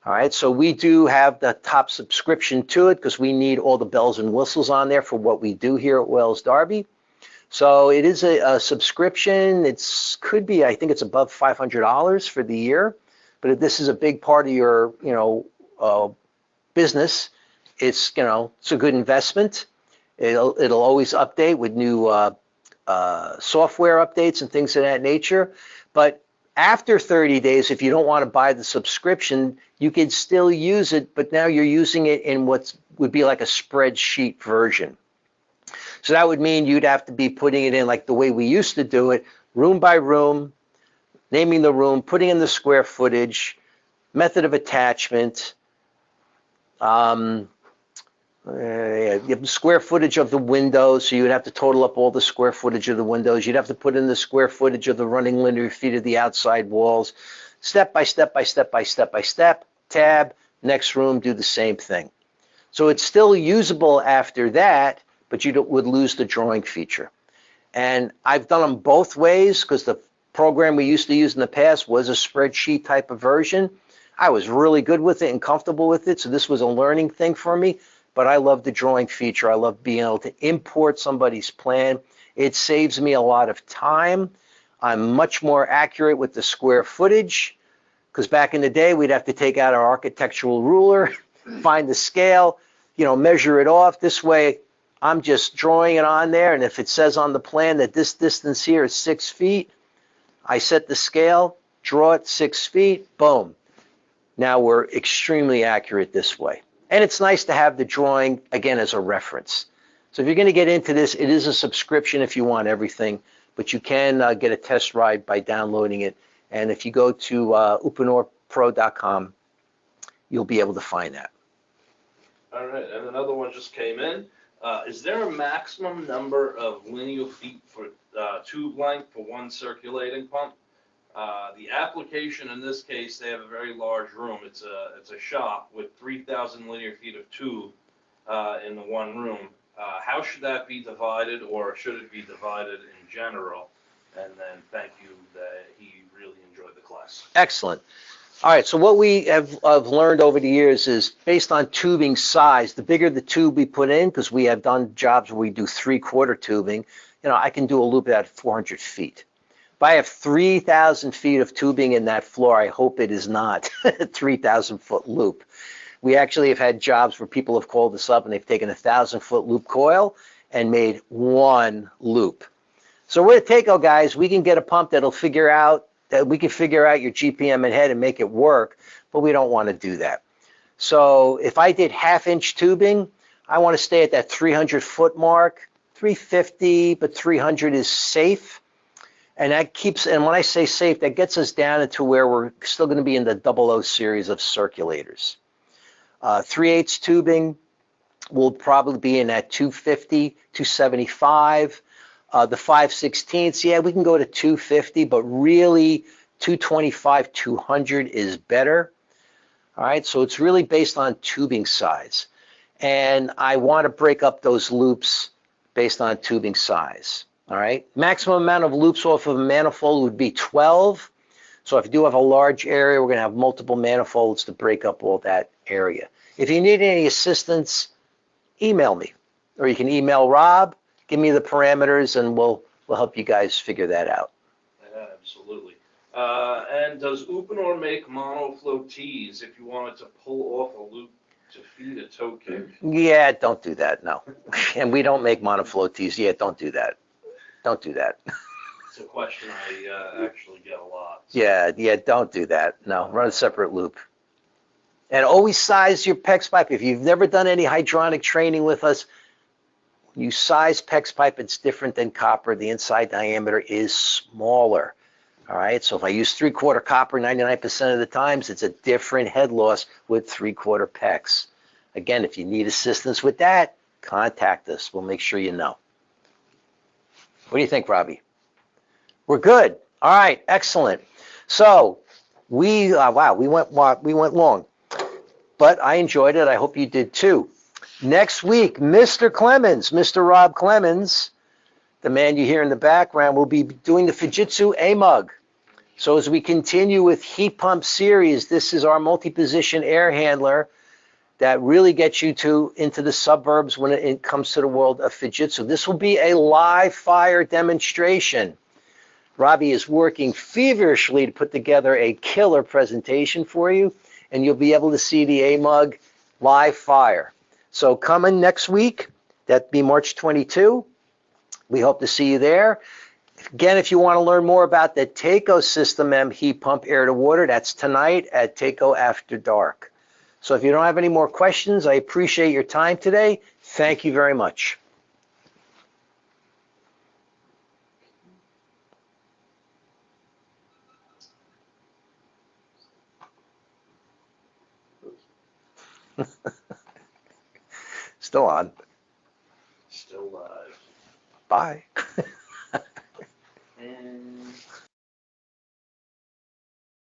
All right, so we do have the top subscription to it because we need all the bells and whistles on there for what we do here at Wales Darby. So it is a subscription. It could be, I think it's above $500 for the year. But if this is a big part of your, business, it's a good investment. It'll always update with new software updates and things of that nature. But after 30 days, if you don't want to buy the subscription, you can still use it, but now you're using it in what would be like a spreadsheet version. So that would mean you'd have to be putting it in like the way we used to do it, room by room, naming the room, putting in the square footage, method of attachment, square footage of the windows, so you would have to total up all the square footage of the windows. You'd have to put in the square footage of the running linear feet of the outside walls, step by step by step by step by step, tab, next room, do the same thing. So it's still usable after that, but you would lose the drawing feature. And I've done them both ways because the program we used to use in the past was a spreadsheet type of version. I was really good with it and comfortable with it, so this was a learning thing for me. But I love the drawing feature. I love being able to import somebody's plan. It saves me a lot of time. I'm much more accurate with the square footage because back in the day, we'd have to take out our architectural ruler find the scale, measure it off. This way, I'm just drawing it on there, and if it says on the plan that this distance here is 6 feet, I set the scale, draw it 6 feet, boom. Now we're extremely accurate this way. And it's nice to have the drawing, again, as a reference. So if you're going to get into this, it is a subscription if you want everything, but you can get a test ride by downloading it. And if you go to uponorpro.com, you'll be able to find that. All right, and another one just came in. Is there a maximum number of linear feet for tube length for one circulating pump? The application in this case, they have a very large room. It's a shop with 3,000 linear feet of tube in the one room. How should that be divided, or should it be divided in general? And then thank you that he really enjoyed the class. Excellent. All right, so what we have learned over the years is based on tubing size, the bigger the tube we put in, because we have done jobs where we do 3/4 tubing, I can do a loop at 400 feet. If I have 3,000 feet of tubing in that floor, I hope it is not a 3,000 foot loop. We actually have had jobs where people have called us up and they've taken a 1,000-foot loop coil and made one loop. So we're at Taco, guys. We can get a pump that'll figure out that we can figure out your GPM and head and make it work, but we don't want to do that. So if I did 1/2-inch tubing, I want to stay at that 300-foot mark, 350, but 300 is safe. And that keeps, and when I say safe, that gets us down into where we're still going to be in the 00 series of circulators. 3/8 tubing will probably be in that 250, 275. The 5/16, yeah, we can go to 250, but really 225, 200 is better. All right, so it's really based on tubing size. And I want to break up those loops based on tubing size. All right, maximum amount of loops off of a manifold would be 12. So if you do have a large area, we're going to have multiple manifolds to break up all that area. If you need any assistance, email me, or you can email Rob. Give me the parameters, and we'll help you guys figure that out. Yeah, absolutely. And does Uponor make monoflow tees if you wanted to pull off a loop to feed a toe kick? Yeah, don't do that, no. And we don't make monoflow tees. Yeah, don't do that. Don't do that. It's a question I actually get a lot. So. Yeah, don't do that. No, run a separate loop. And always size your PEX pipe. If you've never done any hydronic training with us, you size PEX pipe, it's different than copper. The inside diameter is smaller. All right, so if I use 3/4 copper 99% of the times, it's a different head loss with 3/4 PEX. Again, if you need assistance with that, contact us. We'll make sure you know. What do you think, Robbie? We're good. All right, excellent. So we went long, but I enjoyed it. I hope you did too. Next week, Mr. Rob Clemens, the man you hear in the background, will be doing the Fujitsu A-Mug. So as we continue with heat pump series, this is our multi-position air handler that really gets you into the suburbs when it comes to the world of Fujitsu. This will be a live fire demonstration. Robbie is working feverishly to put together a killer presentation for you, and you'll be able to see the A-Mug live fire. So coming next week, that'd be March 22. We hope to see you there. Again, if you want to learn more about the Taco System M heat pump air to water, that's tonight at Taco After Dark. So if you don't have any more questions, I appreciate your time today. Thank you very much. Still on. Still live. Bye.